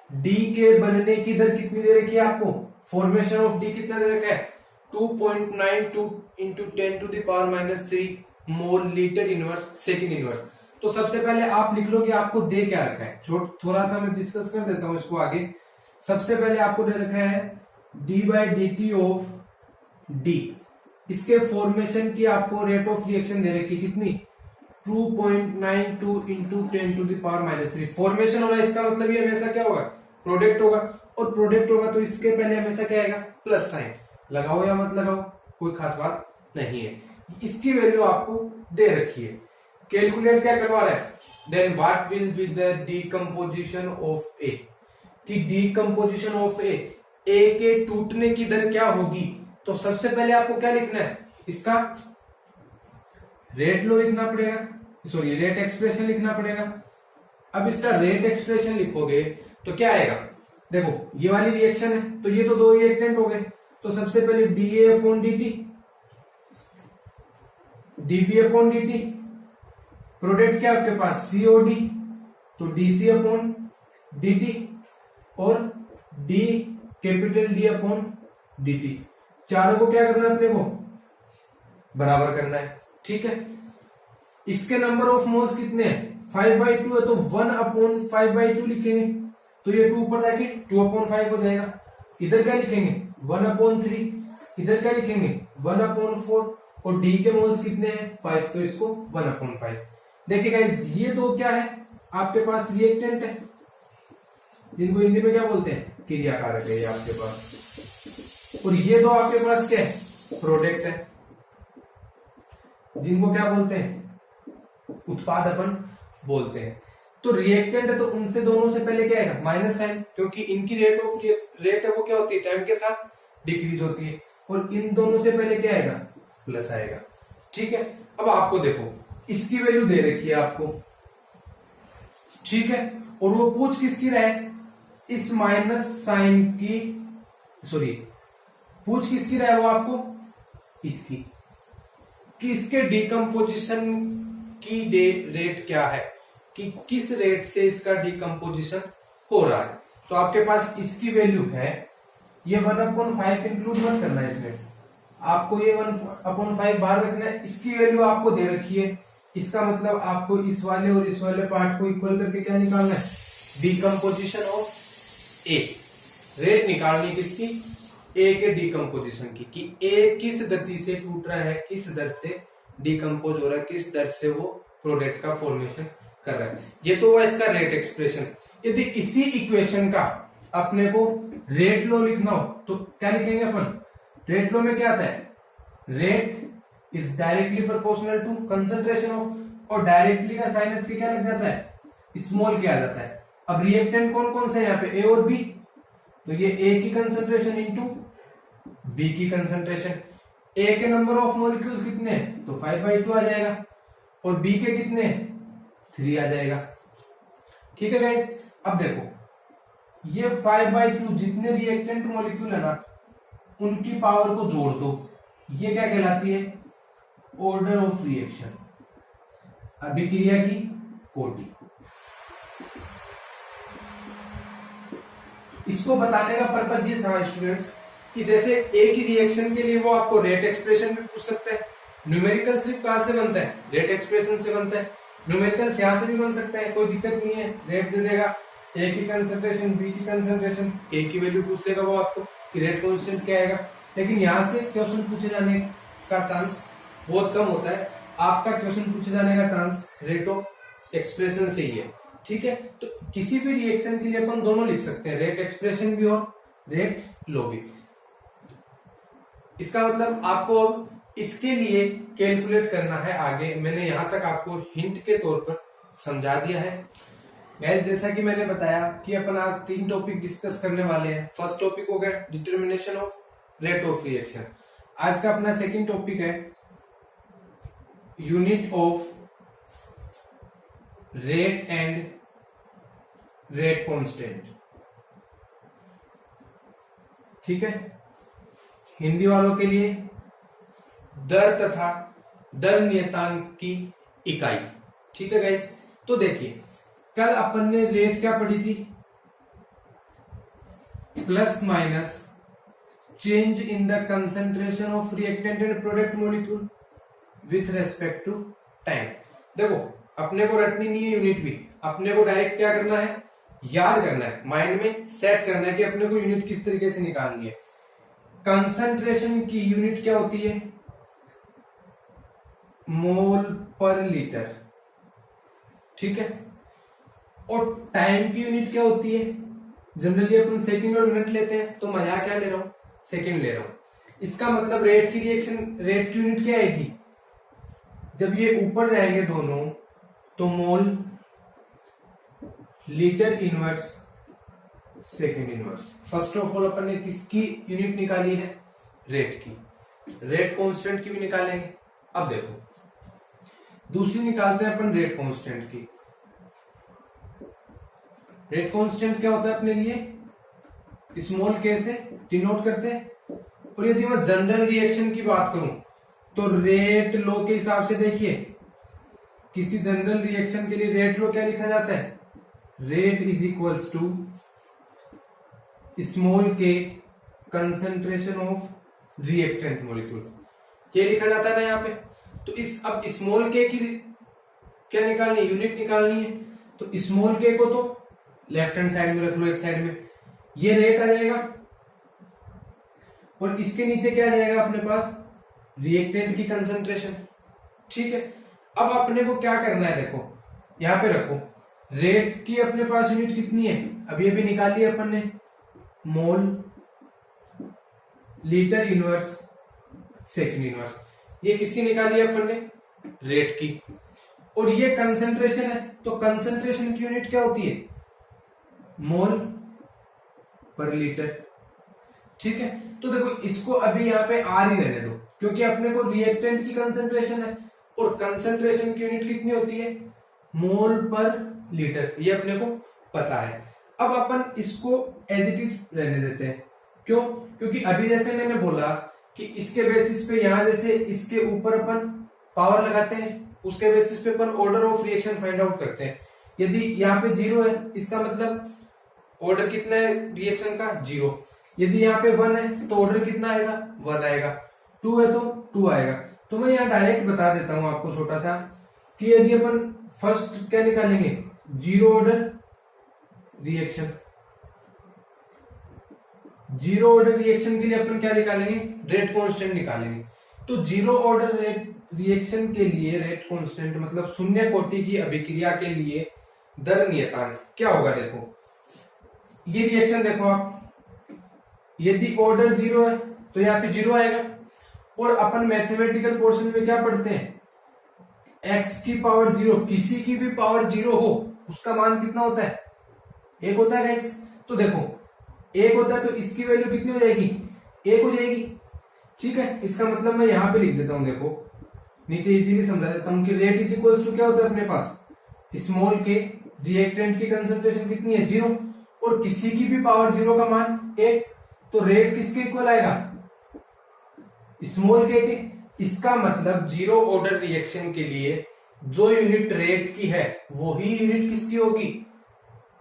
डी के बनने की दर कितनी दे रखी है आपको, फॉर्मेशन ऑफ डी कितना दे रखा है, 2.92 इंटू 10⁻³ मोल लीटर इनवर्स सेकेंड इनवर्स। तो सबसे पहले आप लिख लो कि आपको दे क्या रखा है, थोड़ा सा मैं डिस्कस कर देता हूं इसको आगे। सबसे पहले आपको दे रखा है d/dt ऑफ डी, इसके फॉर्मेशन की आपको रेट ऑफ रिएक्शन दे रखी कितनी, 2.92 इंटू 10⁻³ फॉर्मेशन हो रहा है। इसका मतलब ये हमेशा क्या होगा, प्रोडक्ट होगा, और प्रोडक्ट होगा तो इसके पहले हमेशा क्या आएगा, प्लस साइन। लगाओ या मत लगाओ कोई खास बात नहीं है। इसकी वैल्यू आपको दे रखी है, कैलकुलेट क्या करवा रहा है, then what will be the decomposition of A, कि डीकम्पोजिशन ऑफ ए के टूटने की दर क्या होगी। तो सबसे पहले आपको क्या लिखना है, इसका रेट लो लिखना पड़ेगा, सॉरी रेट एक्सप्रेशन लिखना पड़ेगा। अब इसका रेट एक्सप्रेशन लिखोगे तो क्या आएगा, देखो ये वाली रिएक्शन है तो ये तो दो रिएक्टेंट हो गए, तो सबसे पहले dA/dt, dB/dt, प्रोडक्ट क्या आपके पास COD, तो dC/dt और D/dt, चारों को क्या करना है अपने को बराबर करना है, ठीक है। इसके नंबर ऑफ मोल्स कितने हैं, 5/2 है तो 1/5/2 लिखेंगे, तो ये 2 ऊपर जाके 2/5 हो जाएगा। इधर क्या लिखेंगे 1/3, इधर क्या लिखेंगे 1/4, और डी के मोल्स कितने हैं 5, तो इसको 1/5। देखिए गाइस ये दो क्या है आपके पास रिएक्टेंट है, जिनको हिंदी में क्या बोलते हैं क्रिया कारक है ये आपके पास, और ये दो आपके पास क्या है प्रोडक्ट है, जिनको क्या बोलते हैं उत्पाद अपन बोलते हैं। तो रिएक्टेंट है तो उनसे दोनों से पहले क्या आएगा माइनस साइन, क्योंकि इनकी रेट है वो क्या होती है टाइम के साथ डिक्रीज होती है, और इन दोनों से पहले क्या आएगा प्लस आएगा। ठीक है, अब आपको देखो इसकी वैल्यू दे रखी है आपको, ठीक है, और वो पूछ किसकी रहा है इस माइनस साइन की, सॉरी पूछ किसकी रहा है वो आपको इसकी, कि इसके डिकम्पोजिशन की रेट क्या है, कि किस रेट से इसका डिकम्पोजिशन हो रहा है। तो आपके पास इसकी वैल्यू है, ये 1/5 इंक्लूड मत करना है इसमें, आपको ये 1/5 बाहर रखना है, इसकी वैल्यू आपको दे रखी है, इसका मतलब आपको इस वाले और इस वाले पार्ट को इक्वल करके क्या निकालना है डिकम्पोजिशन ऑफ ए, रेट निकालनी किसकी ए के डिकम्पोजिशन की, कि ए किस गति से टूट रहा है, किस दर से डिकम्पोज हो रहा है, किस दर से वो प्रोडक्ट का फॉर्मेशन कर रहा है। ये तो हुआ इसका रेट एक्सप्रेशन। यदि इसी इक्वेशन का अपने को रेट लॉ लिखना हो तो क्या लिखेंगे अपन, रेट लॉ में क्या आता है rate is directly proportional to concentration of, और डायरेक्टली का साइन हट के क्या लग जाता है स्मॉल के आ जाता है। अब रिएक्टेंट कौन कौन से यहाँ पे ए और बी, तो ये ए की कंसंट्रेशन इंटू बी की कंसंट्रेशन, ए के नंबर ऑफ मॉलिक्यूल्स कितने हैं तो 5/2 आ जाएगा, और बी के कितने 3 आ जाएगा। ठीक है गाइस, अब देखो ये 5/2 जितने रिएक्टेंट मॉलिक्यूल है ना उनकी पावर को जोड़ दो, ये क्या कहलाती है ऑर्डर ऑफ रिएक्शन, अभिक्रिया की कोटि। इसको बताने का पर्पज ये था स्टूडेंट्स कि जैसे ए की रिएक्शन के लिए वो आपको रेट एक्सप्रेशन भी पूछ सकते हैं, न्यूमेरिकल सिर्फ कहां से बनता है रेट एक्सप्रेशन से बनता है, न्यूमेरिकल्स यहां से भी बन सकता है, कोई दिक्कत नहीं है, रेट दे देगा ए की कंसंट्रेशन बी की कंसंट्रेशन, ए की वैल्यू पूछ लेगा वो आपको कि रेट कांस्टेंट क्या आएगा। लेकिन यहाँ से क्वेश्चन पूछे जाने का चांस बहुत कम होता है, आपका क्वेश्चन पूछे जाने का चांस रेट ऑफ एक्सप्रेशन से ही है। ठीक है, तो किसी भी रिएक्शन के लिए अपन दोनों लिख सकते हैं, रेट एक्सप्रेशन भी और रेट लॉ भी। इसका मतलब आपको अब इसके लिए कैलकुलेट करना है आगे, मैंने यहां तक आपको हिंट के तौर पर समझा दिया है। गैस जैसा कि मैंने बताया कि अपन आज 3 टॉपिक डिस्कस करने वाले हैं। फर्स्ट टॉपिक हो गया determination of rate of reaction, आज का अपना सेकंड टॉपिक है unit of rate and rate constant. ठीक है, हिंदी वालों के लिए दर तथा दर नियतांक की इकाई। ठीक है गाइस, तो देखिए कल अपन ने रेट क्या पढ़ी थी, plus minus change in the concentration of reactant and product molecule with respect to time. देखो अपने को रटनी नहीं है यूनिट भी, अपने को डायरेक्ट क्या करना है याद करना है, माइंड में सेट करना है कि अपने को यूनिट किस तरीके से निकालनी है। कंसंट्रेशन की यूनिट क्या होती है मोल पर लीटर, ठीक है, और टाइम की यूनिट क्या होती है, जनरली अपन सेकंड और मिनट लेते हैं, तो मैं यहां क्या ले रहा हूं सेकंड ले रहा हूं। इसका मतलब रेट की रिएक्शन रेट की यूनिट क्या आएगी, जब ये ऊपर जाएंगे दोनों तो mole litre inverse second inverse. First of all अपन ने किसकी यूनिट निकाली है रेट की, रेट कांस्टेंट की भी निकालेंगे। अब देखो दूसरी निकालते हैं अपन रेट कांस्टेंट की। रेट कांस्टेंट क्या होता है अपने लिए स्मॉल के से डिनोट करते हैं, और यदि मैं जनरल रिएक्शन की बात करूं तो रेट लॉ के हिसाब से देखिए किसी जनरल रिएक्शन के लिए रेट लॉ क्या लिखा जाता है, rate is equals to small K concentration of reactant molecule, ये लिखा जाता है ना यहाँ पे। तो इस अब स्मॉल के की क्या निकालनी है यूनिट निकालनी है, तो स्मॉल के को तो लेफ्ट हैंड साइड में रख लो एक साइड में, ये रेट आ जाएगा और इसके नीचे क्या जाएगा अपने पास, रिएक्टेंट की कंसंट्रेशन। ठीक है, अब अपने को क्या करना है, देखो यहां पे रखो, रेट की अपने पास यूनिट कितनी है, अभी अभी निकाली है अपन ने, मोल लीटर इनवर्स सेकंड इनवर्स। ये किसकी निकाली है अपन ने, रेट की। और ये कंसंट्रेशन है, तो कंसंट्रेशन की यूनिट क्या होती है, मोल पर लीटर। ठीक है, तो देखो इसको अभी यहाँ पे आर ही रहने दो, क्योंकि अपने को रिएक्टेंट की कंसंट्रेशन है और कंसंट्रेशन की यूनिट कितनी होती है, मोल पर लीटर, ये अपने को पता है। अब अपन इसको एज इट इज रहने देते हैं, क्यों, क्योंकि अभी जैसे मैंने बोला कि इसके बेसिस पे यहां जैसे इसके ऊपर अपन पावर लगाते हैं, उसके बेसिस पे अपन order of reaction find out करते हैं। यदि यहाँ पे 0 है, इसका मतलब ऑर्डर कितना है रिएक्शन का, 0। यदि यहाँ पे 1 है तो ऑर्डर कितना आएगा, 1 आएगा। 2 है तो 2 आएगा। तो मैं यहाँ डायरेक्ट बता देता हूं आपको छोटा सा, कि यदि अपन फर्स्ट क्या निकालेंगे, 0 ऑर्डर रिएक्शन। 0 ऑर्डर रिएक्शन के लिए अपन क्या निकालेंगे, रेट कांस्टेंट निकालेंगे। तो 0 ऑर्डर रेट रिएक्शन के लिए रेट कांस्टेंट मतलब शून्य कोटि की अभिक्रिया के लिए दर नियतांक क्या होगा, देखो ये रिएक्शन देखो आप, यदि ऑर्डर 0 है तो यहाँ पे 0 आएगा। और अपन मैथमेटिकल पोर्शन में क्या पढ़ते हैं, x की पावर 0, किसी की भी पावर 0 हो उसका मान कितना होता है, 1 होता है गाइस। तो देखो 1 होता है तो इसकी वैल्यू कितनी हो जाएगी, 1 हो जाएगी। ठीक है, इसका मतलब मैं यहां पे लिख देता हूं, देखो नीचे इजीली समझा देता हूं कि रेट इज इक्वल टू क्या होता है अपने पास, स्मॉल के रिएक्टेंट की कंसंट्रेशन कितनी है, 0, और किसी की भी पावर 0 का मान 1, तो रेट किसके इक्वल आएगा, स्मॉल के। इसका मतलब 0 ऑर्डर रिएक्शन के लिए जो यूनिट रेट की है वही यूनिट किसकी होगी,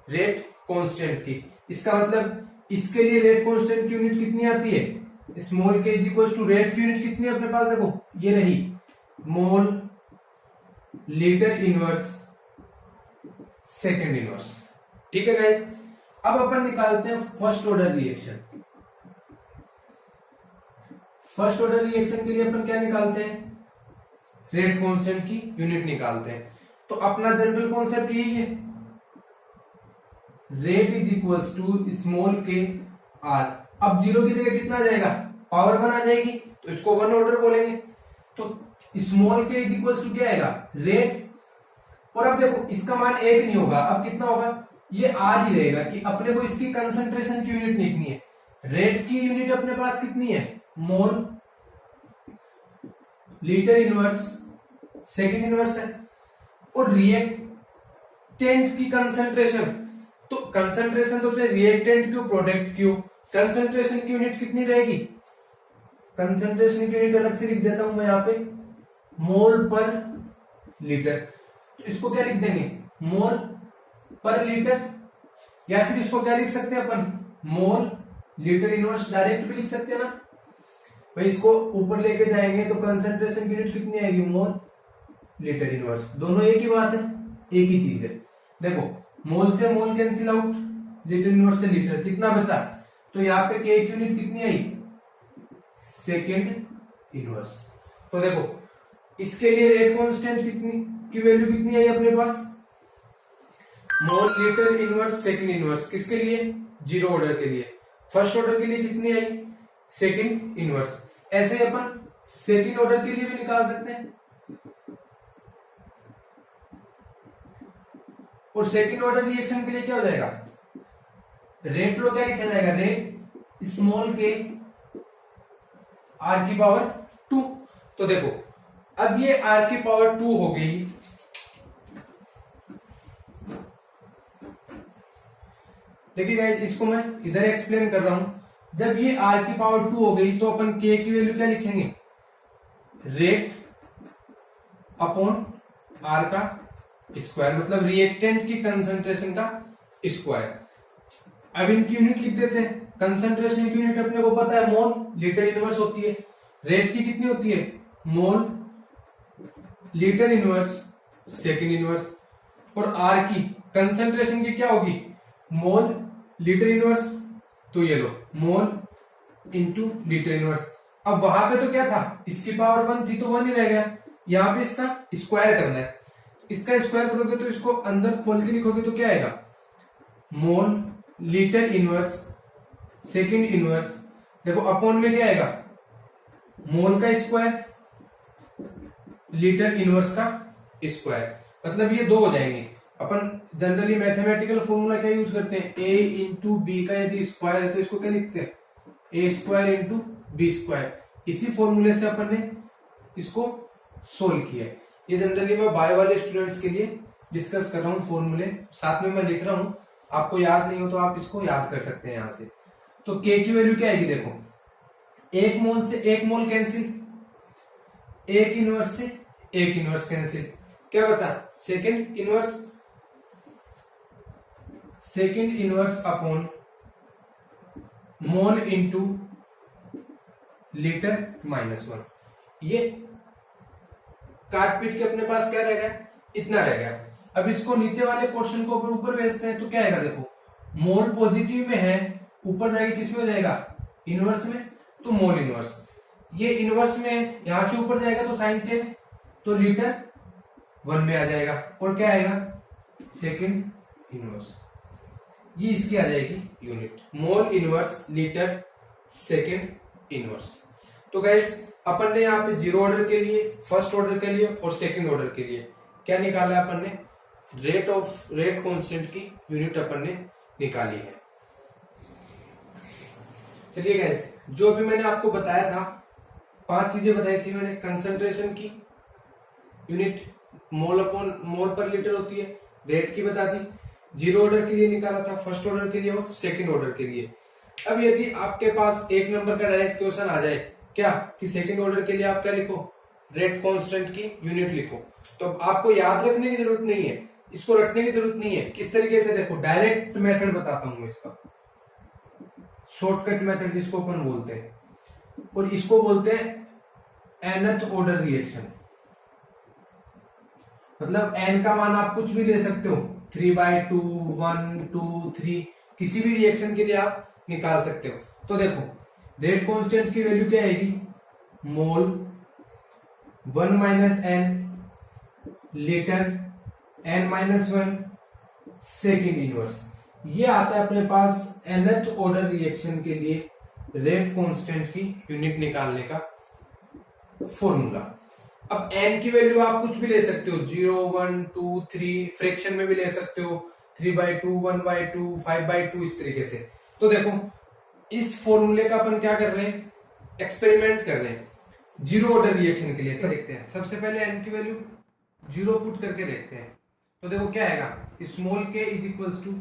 रेट कांस्टेंट की। इसका मतलब इसके लिए रेट कांस्टेंट की यूनिट कितनी आती है, स्मॉल के इज इक्वल टू रेट की यूनिट कितनी है अपने पास, देखो ये रही, मोल लीटर इनवर्स सेकेंड इनवर्स। ठीक है गाइस, अब अपन निकालते हैं first order reaction. First order reaction के लिए अपन क्या निकालते हैं, रेट कांस्टेंट की यूनिट निकालते हैं। तो अपना जनरल कॉन्सेप्ट यही है, rate is equals to small K R. अब 0 की जगह कितना आ जाएगा, पावर 1 आ जाएगी, तो इसको 1 ऑर्डर बोलेंगे। तो स्मॉल के इज इक्वल्स टू क्या आएगा, रेट। और अब देखो इसका मान 1 नहीं होगा, अब कितना होगा, ये आर ही रहेगा, कि अपने को इसकी कंसंट्रेशन की यूनिट लिखनी है। रेट की यूनिट अपने पास कितनी है, मोल लीटर इनवर्स सेकेंड इनवर्स है। और रिएक्टेंट की कंसंट्रेशन, तो कंसंट्रेशन तो चाहे रिएक्टेंट क्यों प्रोडक्ट क्यों, कंसंट्रेशन की यूनिट कितनी रहेगी, कंसंट्रेशन की यूनिट अलग से लिख देता हूं मैं यहाँ पे, मोल पर लीटर। तो इसको क्या लिख देंगे, मोल पर लीटर, या फिर इसको क्या लिख सकते हैं अपन, मोल लीटर इनवर्स, डायरेक्ट भी लिख सकते हैं ना भाई। इसको ऊपर लेके जाएंगे तो कंसंट्रेशन की यूनिट कितनी आएगी, मोल लीटर इनवर्स, दोनों एक ही बात है, एक ही चीज है। देखो मोल से मोल कैंसिल आउट, लीटर इनवर्स से लीटर, कितना बचा, तो यहाँ पे के की यूनिट कितनी आई, सेकेंड इनवर्स। तो देखो इसके लिए रेट कांस्टेंट कितनी की वैल्यू कितनी आई अपने पास, mole litre inverse second inverse, किसके लिए, 0 ऑर्डर के लिए। फर्स्ट ऑर्डर के लिए कितनी आई, सेकेंड इनवर्स। ऐसे अपन सेकेंड ऑर्डर के लिए भी निकाल सकते हैं। और सेकेंड ऑर्डर रिएक्शन के लिए क्या हो जाएगा, रेट लो क्या लिखा जाएगा, रेट स्मॉल के आर की पावर 2। तो देखो अब ये आर की पावर 2 हो गई, देखिए गाइस इसको मैं इधर एक्सप्लेन कर रहा हूं। जब ये आर की पावर 2 हो गई तो अपन के की वैल्यू क्या लिखेंगे, रेट अपॉन आर का स्क्वायर, मतलब रिएक्टेंट की कंसंट्रेशन का स्क्वायर। अब इनकी यूनिट लिख देते हैं। कंसंट्रेशन की यूनिट अपने को पता है, मोल लीटर इनवर्स होती है। रेट की कितनी होती है, मोल लीटर इनवर्स सेकेंड इनवर्स। और आर की कंसंट्रेशन की क्या होगी, मोल लीटर इनवर्स, तो ये लो मोल इंटू लीटर इनवर्स। अब वहां पे तो क्या था, इसकी पावर 1 थी तो 1 ही रह गया। यहाँ पे इसका स्क्वायर करना है, इसका स्क्वायर करोगे तो इसको अंदर खोल के लिखोगे तो क्या आएगा, मोल लीटर इनवर्स सेकंड इनवर्स। देखो अपॉन में क्या आएगा, मोल का स्क्वायर लीटर इनवर्स का स्क्वायर, मतलब ये दो हो जाएंगे। अपन जनरली मैथमेटिकल फॉर्मूला क्या यूज करते हैं, a इंटू बी का यदि स्क्वायर है तो इसको क्या लिखते हैं, ए स्क्वायर इंटू बी स्क्वायर। इसी फॉर्मूले से अपन ने इसको सोल्व किया है। ये जनरली मैं बायो वाले स्टूडेंट्स के लिए डिस्कस कर रहा हूँ फॉर्मूले, साथ में मैं लिख रहा हूँ, आपको याद नहीं हो तो आप इसको याद कर सकते हैं यहाँ से। तो के की वैल्यू क्या आएगी, देखो एक मोल से एक मोल कैंसिल, एक इनवर्स से एक इनवर्स कैंसिल, क्या बचा second inverse upon mole into litre -1। ये काट पीट के अपने पास क्या रह गया, इतना रह गया। अब इसको नीचे वाले पोर्शन को ऊपर भेजते हैं तो क्या आएगा, देखो मोल पॉजिटिव में है, ऊपर जाके किस में हो जाएगा, इनवर्स में, तो मोल इनवर्स। ये इनवर्स में यहां से ऊपर जाएगा तो साइन चेंज, तो लीटर 1 में आ जाएगा, और क्या आएगा सेकंड इनवर्स, ये इसकी आ जाएगी unit, mole inverse litre second inverse. तो गाइस अपन ने यहाँ पे जीरो ऑर्डर के लिए, फर्स्ट ऑर्डर के लिए और सेकंड ऑर्डर के लिए क्या निकाला है अपन ने, रेट कांस्टेंट की यूनिट अपन ने निकाली है। चलिए गाइस, जो अभी मैंने आपको बताया था, 5 चीजें बताई थी मैंने, कंसंट्रेशन की यूनिट मोल अपॉन मोल पर लीटर होती है, रेट की बता दी, जीरो ऑर्डर के लिए निकाला था, फर्स्ट ऑर्डर के लिए और सेकंड ऑर्डर के लिए। अब यदि आपके पास एक नंबर का डायरेक्ट क्वेश्चन आ जाए क्या, कि सेकंड ऑर्डर के लिए आप क्या लिखो, रेट कांस्टेंट की यूनिट लिखो, तो आपको याद रखने की जरूरत नहीं है, इसको रखने की जरूरत नहीं है। किस तरीके से, देखो डायरेक्ट मेथड बताता हूं इसका, शॉर्टकट मेथड जिसको अपन बोलते हैं, और इसको बोलते हैं nth ऑर्डर रिएक्शन। मतलब n का मान आप कुछ भी ले सकते हो, 3/2, 1, 2, 3, किसी भी रिएक्शन के लिए आप निकाल सकते हो। तो देखो रेट कांस्टेंट की वैल्यू क्या आएगी, मोल 1 - n litre n-1 second inverse. ये आता है अपने पास nth ऑर्डर रिएक्शन के लिए रेट कांस्टेंट की यूनिट निकालने का फॉर्मूला। अब n की वैल्यू आप कुछ भी ले सकते हो, 0, 1, 2, 3, फ्रैक्शन में भी ले सकते हो, 3/2, 1/2, 5/2, इस तरीके से। तो देखो इस फॉर्मूले का अपन क्या कर रहे हैं, एक्सपेरिमेंट कर रहे हैं जीरो ऑर्डर रिएक्शन के लिए। देखते हैं, सबसे पहले n की वैल्यू 0 पुट करके देखते हैं। तो देखो क्या आएगा, small k is equals to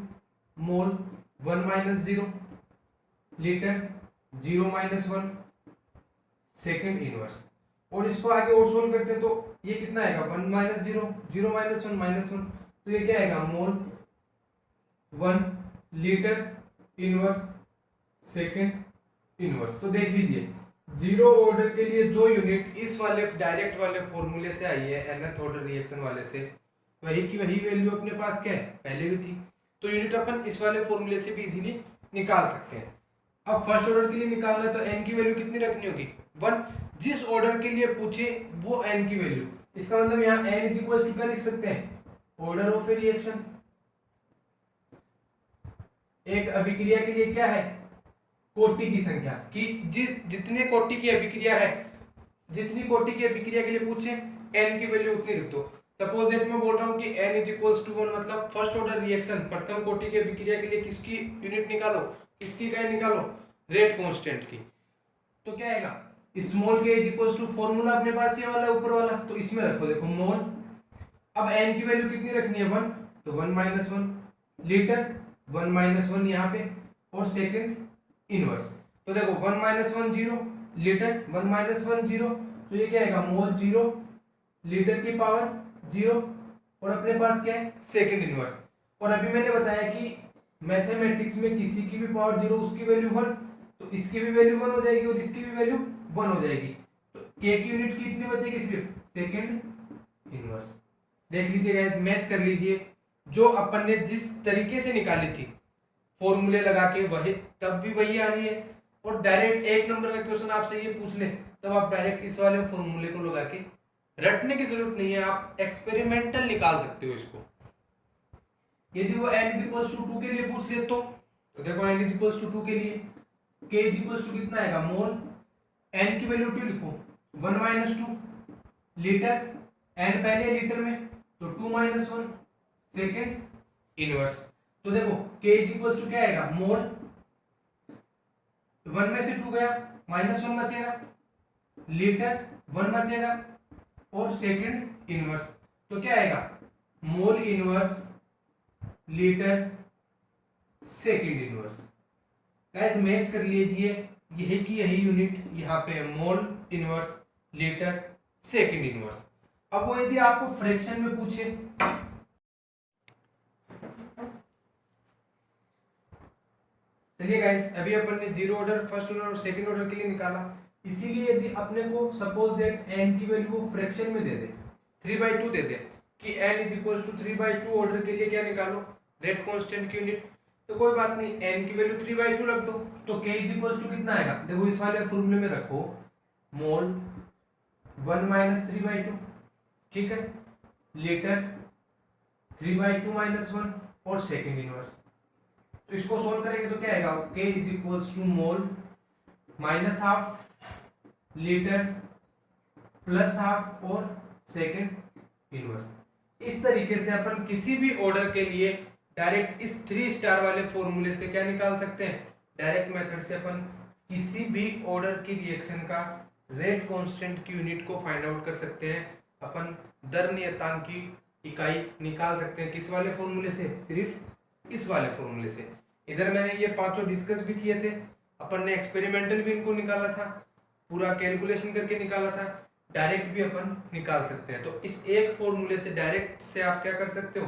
mole 1 - 0 litre 0 - 1 second inverse. और इसको आगे और सोल्व करते हैं तो ये कितना आएगा, 1 - 0 0 - 1 -1, तो ये क्या आएगा, मोल 1 लीटर इनवर्स सेकेंड इनवर्स। तो देख लीजिए जीरो ऑर्डर के लिए जो यूनिट इस वाले डायरेक्ट वाले फॉर्मूले से आई है, nth ऑर्डर रिएक्शन वाले से, वही की वही वैल्यू अपने पास क्या है, पहले भी थी, तो यूनिट अपन इस वाले फॉर्मूले से भी इजीली निकाल सकते हैं। अब फर्स्ट ऑर्डर के लिए निकालना है तो n की वैल्यू कितनी रखनी होगी, 1। जिस ऑर्डर के लिए पूछे वो n की वैल्यू, इसका मतलब यहाँ n इज इक्वल टू क्या लिख सकते हैं, ऑर्डर ऑफ ए रिएक्शन। एक अभिक्रिया के लिए क्या है, कोटि की संख्या, कि जितने कोटि की अभिक्रिया है, जितनी कोटि की अभिक्रिया के लिए पूछे n की वैल्यू उतनी रख दो। सपोज दैट मैं बोल रहा हूँ कि n इज इक्वल्स टू 1, मतलब फर्स्ट ऑर्डर रिएक्शन प्रथम कोटि की अभिक्रिया के लिए किसकी यूनिट निकालो, किसकी इकाई निकालो, रेट कांस्टेंट की। तो क्या आएगा, small k is equals to, formula अपने पास ये वाला ऊपर वाला, तो इसमें रखो देखो मोल। अब n की वैल्यू कितनी रखनी है, 1, तो 1 - 1 लीटर 1 - 1 यहाँ पे, और सेकंड इनवर्स। तो देखो 1 - 1 0 लीटर 1 - 1 0, तो ये क्या आएगा, मोल 0 लीटर की पावर 0, और अपने पास क्या है, सेकंड इनवर्स। और अभी मैंने बताया कि मैथमेटिक्स में किसी की भी पावर 0 उसकी वैल्यू 1, तो इसकी भी वैल्यू 1 हो जाएगी और इसकी भी वैल्यू 1 हो जाएगी। तो k की यूनिट कितनी बचेगी, सिर्फ सेकंड इनवर्स। देख लीजिए गाइस, मैच कर लीजिए, जो अपन ने जिस तरीके से निकाली थी फॉर्मूले लगा के, वही तब भी वही आ रही है, और डायरेक्ट एक नंबर का क्वेश्चन आपसे ये पूछ ले तब आप डायरेक्ट इस वाले फॉर्मूले को लगा के, रटने की जरूरत नहीं है, आप एक्सपेरिमेंटल निकाल सकते हो इसको। यदि वो n इक्वल्स टू 2 के लिए पूछ ले तो देखो n इक्वल्स टू 2 के लिए k इक्वल्स टू कितना आएगा, मोल, n की वैल्यू 2 लिखो, 1 माइनस 2 लीटर, n पहले लीटर में तो 2 माइनस 1 सेकेंड इनवर्स। तो देखो k इक्वल्स टू क्या आएगा, मोल, 1 में से 2 गया, माइनस 1 बचेगा, लीटर 1 बचेगा और सेकेंड इनवर्स। तो क्या आएगा, mole inverse litre second inverse. Guys match कर लीजिए, यही की यही यूनिट यहाँ पे mole inverse litre second inverse. अब वो यदि आपको फ्रैक्शन में पूछे, चलिए गाइस अभी अपन ने जीरो ऑर्डर, फर्स्ट ऑर्डर और सेकंड ऑर्डर के लिए निकाला, इसीलिए यदि अपने को सपोज दैट n की वैल्यू वो फ्रैक्शन में दे दे, 3/2 दे दे कि n is equal to 3/2 order के लिए क्या निकालो, रेट कांस्टेंट की यूनिट, तो कोई बात नहीं, n की वैल्यू 3/2 रख दो, तो k इज इक्वल टू कितना आएगा, देखो इस वाले फॉर्मूले में रखो, मोल 1 माइनस 3/2, ठीक है, लीटर 3/2 माइनस 1 और सेकेंड इनवर्स। तो इसको सोल्व करेंगे तो क्या आएगा, k is equals to mole minus half litre plus half और सेकेंड इनवर्स। इस तरीके से अपन किसी भी ऑर्डर के लिए डायरेक्ट इस 3 स्टार वाले फॉर्मूले से क्या निकाल सकते हैं, डायरेक्ट मेथड से अपन किसी भी ऑर्डर की रिएक्शन का रेट कांस्टेंट की यूनिट को फाइंड आउट कर सकते हैं। अपन दर नियतांक की इकाई निकाल सकते हैं किस वाले फॉर्मूले से, सिर्फ इस वाले फॉर्मूले से। इधर मैंने ये पांचों डिस्कस भी किए थे, अपन ने एक्सपेरिमेंटल भी इनको निकाला था, पूरा कैलकुलेशन करके निकाला था, डायरेक्ट भी अपन निकाल सकते हैं। तो इस एक फॉर्मूले से डायरेक्ट से आप क्या कर सकते हो,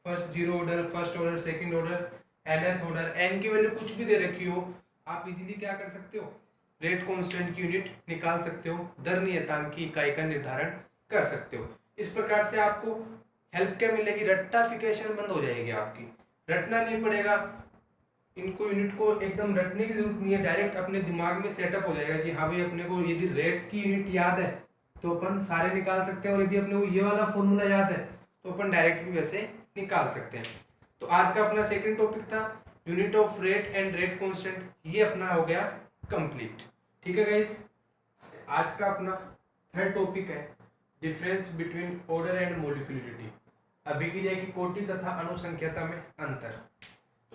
first zero order, first order, second order, nth order, n की वैल्यू कुछ भी दे रखी हो, आप इजीली क्या कर सकते हो, रेट कांस्टेंट की यूनिट निकाल सकते हो, दर नियतांक की इकाई का निर्धारण कर सकते हो। इस प्रकार से आपको हेल्प क्या मिलेगी, रट्टाफिकेशन बंद हो जाएगी आपकी, रटना नहीं पड़ेगा, इनको यूनिट को एकदम रटने की जरूरत नहीं है, डायरेक्ट अपने दिमाग में सेटअप हो जाएगा कि हाँ भाई अपने को यदि रेट की यूनिट याद है तो अपन सारे निकाल सकते हैं, और यदि अपने को ये वाला फॉर्मूला याद है तो अपन डायरेक्ट भी वैसे निकाल सकते हैं। तो आज का अपना सेकंड टॉपिक था unit of rate and rate constant, ये अपना हो गया कंप्लीट। ठीक है गाइस, आज का अपना थर्ड टॉपिक है difference between order and molecularity, अभिक्रिया की कोटि तथा अणुसंख्यता में अंतर।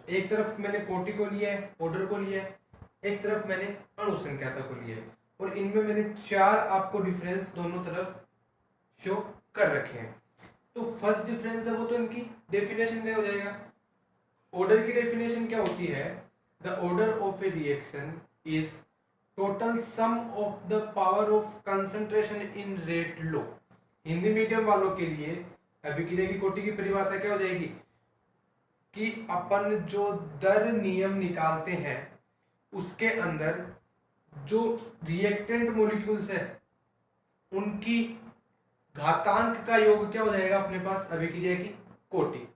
एक तरफ मैंने कोटि को लिया है, ऑर्डर को लिया है, एक तरफ मैंने अणुसंख्यता को लिया है, और इनमें मैंने 4 आपको डिफरेंस दोनों तरफ शो कर रखे हैं। तो फर्स्ट डिफरेंस है वो तो इनकी डेफिनेशन क्या हो जाएगा, ऑर्डर की डेफिनेशन क्या होती है, the order of a reaction is total sum of the power of concentration in rate low. Hindi medium वालों के लिए अभिक्रिया की कोटि की परिभाषा क्या हो जाएगी कि अपन जो दर नियम निकालते हैं उसके अंदर जो रिएक्टेंट मॉलिक्यूल्स है उनकी घातांक का योग क्या हो जाएगा अपने पास, अभिक्रिया की कोटि।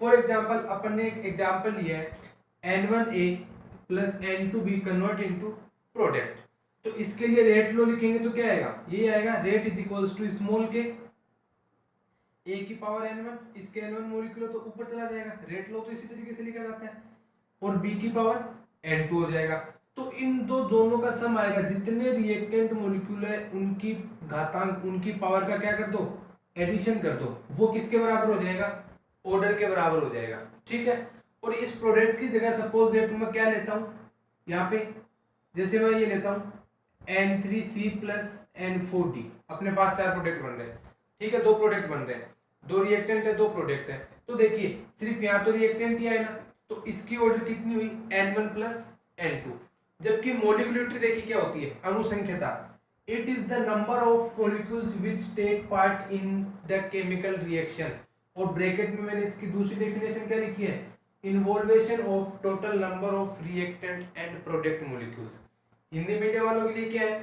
फॉर एग्जांपल अपन ने एक एग्जांपल लिया है N1A plus N2B convert into product, तो इसके लिए रेट लो लिखेंगे तो क्या आएगा, ये आएगा rate is equals to small K A की पावर n1, इसके n1 मॉलिक्यूल तो ऊपर चला जाएगा, रेट लो तो इसी तरीके से लिखा जाता है, और b की पावर n2 हो जाएगा। तो इन दो दोनों का सम आएगा, जितने रिएक्टेंट मॉलिक्यूल है उनकी घातांक, उनकी पावर का क्या कर दो, एडिशन कर दो, वो किसके बराबर हो जाएगा, ऑर्डर के बराबर हो जाएगा। ठीक है, और इस प्रोडक्ट की जगह सपोज दैट मैं क्या लेता हूं यहाँ पे, जैसे मैं ये लेता हूं N3C प्लस N4D, अपने पास 4 प्रोडक्ट बन रहे हैं। ठीक है, 2 प्रोडक्ट बन रहे हैं, 2 रिएक्टेंट है, 2 प्रोडक्ट है, तो देखिए सिर्फ यहाँ तो रिएक्टेंट ही है ना, तो इसकी ऑर्डर कितनी हुई N1 प्लस N2, जबकि मॉलिक्यूलरिटी देखिए क्या होती है, अणुसंख्यता, it is the number of molecules which take part in the chemical reaction, और ब्रैकेट में मैंने इसकी दूसरी डेफिनेशन क्या लिखी है, involvement of total number of reactant and product molecules. Hindi medium वालों के लिए क्या है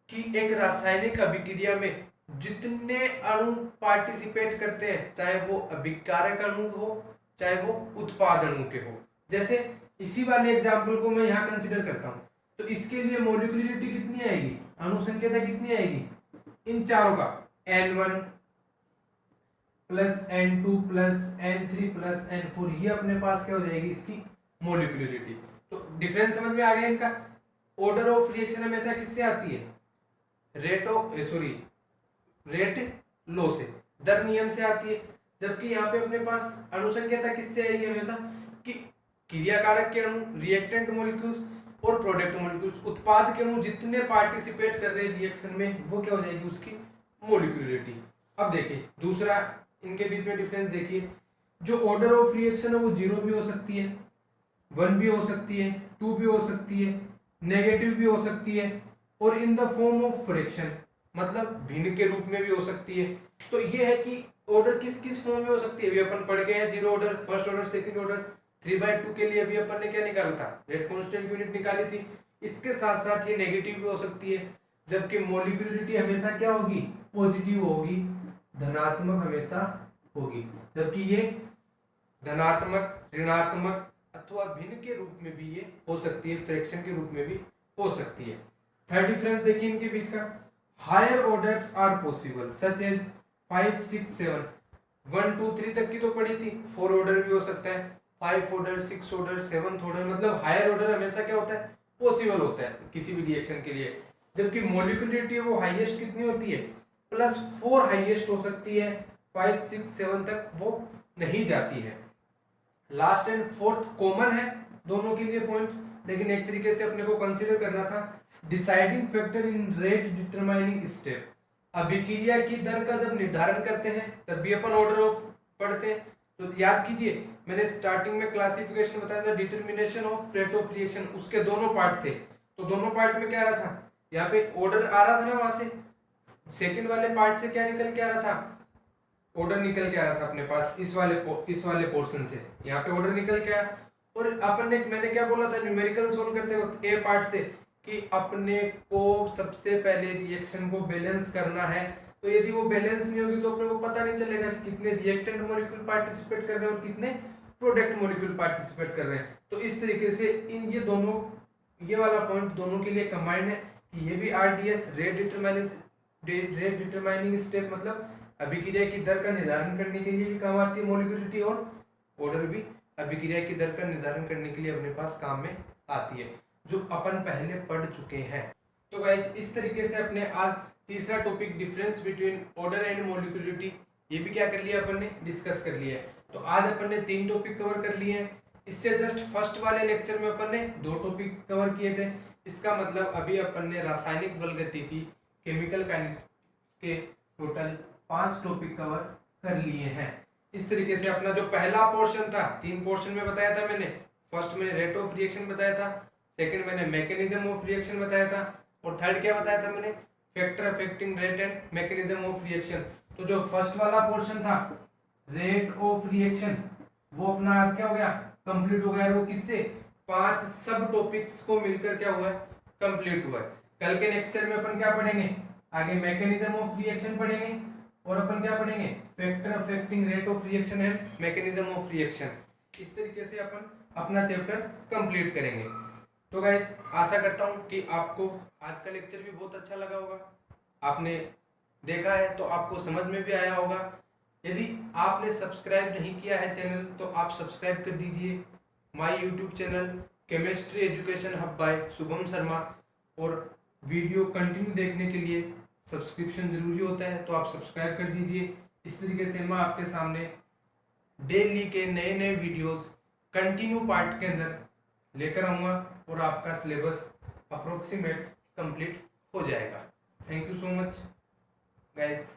कि एक रासायनिक अभिक्रिया में जितने अणु पार्टिसिपेट करते हैं, चाहे वो अभिकारक अणु हो चाहे वो उत्पाद अणु के हो, जैसे इसी वाले एग्जांपल को मैं यहाँ कंसीडर करता हूँ, तो इसके लिए मोलिकुलरिटी कितनी आएगी, अनुसंख्यता कितनी आएगी, इन चारों का N1 plus N2 plus N3 plus N4, ये अपने पास क्या हो जाएगी इसकी मोलिकुलरिटी। तो डिफरेंस समझ में आ गया इनका। ऑर्डर ऑफ रिएक्शन हमेशा किससे आती है, रेट लो से, दर नियम से आती है। जबकि यहाँ पे अपने पास अनुसंख्यता किससे आएगी हमेशा, कि क्रियाकारक के अणु, रिएक्टेंट मॉलिक्यूल्स और प्रोडक्ट मॉलिक्यूल्स, उत्पाद के अणु जितने पार्टिसिपेट कर रहे हैं रिएक्शन में, वो क्या हो जाएगी उसकी मोलिकुलरिटी। अब देखिए दूसरा इनके बीच में डिफरेंस देखिए, जो ऑर्डर ऑफ रिएक्शन है वो 0 भी हो सकती है, 1 भी हो सकती है, 2 भी हो सकती है, नेगेटिव भी हो सकती है, और in the form of fraction, मतलब भिन्न के रूप में भी हो सकती है। तो ये है कि ऑर्डर किस किस फॉर्म में हो सकती है, अभी अपन पढ़ गए हैं 0 order, first order, second order. 3/2 के लिए अभी अपन ने क्या निकाला था, रेट कांस्टेंट यूनिट निकाली थी। इसके साथ साथ ये नेगेटिव भी हो सकती है, जबकि मोलिकुलरिटी हमेशा क्या होगी, पॉजिटिव होगी, धनात्मक हमेशा होगी। जबकि ये धनात्मक, ऋणात्मक अथवा भिन्न के रूप में भी ये हो सकती है, फ्रैक्शन के रूप में भी हो सकती है। थर्ड डिफरेंस देखिए इनके बीच का, higher orders are possible such as 5, 6, 7, 1, 2, 3 तक की तो पढ़ी थी, 4 ऑर्डर भी हो सकता है, 5 ऑर्डर, 6 ऑर्डर, 7 ऑर्डर, मतलब हायर ऑर्डर हमेशा क्या होता है, पॉसिबल होता है किसी भी रिएक्शन के लिए। जबकि मोलिकुलरिटी वो हाईएस्ट कितनी होती है, +4 हाईएस्ट हो सकती है, 5, 6, 7 तक वो नहीं जाती है। लास्ट एंड फोर्थ कॉमन है दोनों के लिए पॉइंट, लेकिन एक तरीके से अपने को कंसीडर करना था deciding factor in rate determining step. अभिक्रिया की दर का जब निर्धारण करते हैं तब भी अपन ऑर्डर ऑफ पढ़ते हैं। तो याद कीजिए मैंने स्टार्टिंग में क्लासिफिकेशन बताया था, determination of rate of reaction, उसके दोनों पार्ट थे। तो दोनों पार्ट में क्या आ रहा था, यहाँ पे ऑर्डर आ रहा था ना, वहां से सेकंड वाले पार्ट से क्या निकल के आ रहा था, ऑर्डर निकल के आ रहा था अपने पास इस वाले पोर्शन से, यहाँ पे ऑर्डर निकल के आया। और अपन ने, मैंने क्या बोला था न्यूमेरिकल सोल्व करते वक्त ए पार्ट से, कि अपने को सबसे पहले रिएक्शन को बैलेंस करना है। तो यदि वो बैलेंस नहीं होगी तो अपने को पता नहीं चलेगा कि कितने रिएक्टेंट मॉलिक्यूल पार्टिसिपेट कर रहे हैं और कितने प्रोडक्ट मॉलिक्यूल पार्टिसिपेट कर रहे हैं। तो इस तरीके से इन ये दोनों, ये वाला पॉइंट दोनों के लिए कंबाइंड है कि ये भी RDS, रेट डिटरमाइनिंग स्टेप, मतलब अभिक्रिया की दर का निर्धारण करने के लिए भी काम आती है मोलिकुलरिटी, और ऑर्डर भी अभिक्रिया की दर का निर्धारण करने के लिए अपने पास काम में आती है, जो अपन पहले पढ़ चुके हैं। तो गाइस इस तरीके से अपने आज तीसरा topic difference between order and molecularity, ये भी क्या कर लिया अपन ने, डिस्कस कर लिया है। तो आज अपन ने 3 टॉपिक कवर कर लिए हैं। इससे जस्ट फर्स्ट वाले लेक्चर में अपन ने 2 टॉपिक कवर किए थे। इसका मतलब अभी अपन ने रासायनिक बल गतिकी, केमिकल काइनेटिक्स के टोटल 5 टॉपिक कवर कर लिए हैं। इस तरीके से अपना जो पहला पोर्शन था, 3 पोर्शन में बताया था मैंने। फर्स्ट मैंने रेट ऑफ रिएक्शन बताया था, सेकंड मैंने मैकेनिज्म ऑफ रिएक्शन बताया था, और थर्ड क्या बताया था मैंने, factor affecting rate and mechanism of reaction. तो जो फर्स्ट वाला पोर्शन था रेट ऑफ रिएक्शन, वो अपना आज क्या हो गया, कंप्लीट हो गया। वो किससे, 5 सब टॉपिक्स को मिलकर क्या हुआ है, कंप्लीट हुआ है। कल के लेक्चर में अपन क्या पढ़ेंगे, आगे मैकेनिज्म ऑफ रिएक्शन पढ़ेंगे, और अपन क्या पढ़ेंगे, factor affecting rate of reaction and mechanism of reaction. इस तरीके से अपन अपना चैप्टर कंप्लीट करेंगे। तो गाइस आशा करता हूं कि आपको आज का लेक्चर भी बहुत अच्छा लगा होगा, आपने देखा है तो आपको समझ में भी आया होगा। यदि आपने सब्सक्राइब नहीं किया है चैनल तो आप सब्सक्राइब कर दीजिए my YouTube channel chemistry education hub by Shubham Sharma, और वीडियो कंटिन्यू देखने के लिए सब्सक्रिप्शन जरूरी होता है, तो आप सब्सक्राइब कर दीजिए। इस तरीके से मैं आपके सामने डेली के नए नए वीडियोस कंटिन्यू पार्ट के अंदर लेकर आऊँगा, और आपका सिलेबस अप्रोक्सीमेट कंप्लीट हो जाएगा। Thank you so much guys.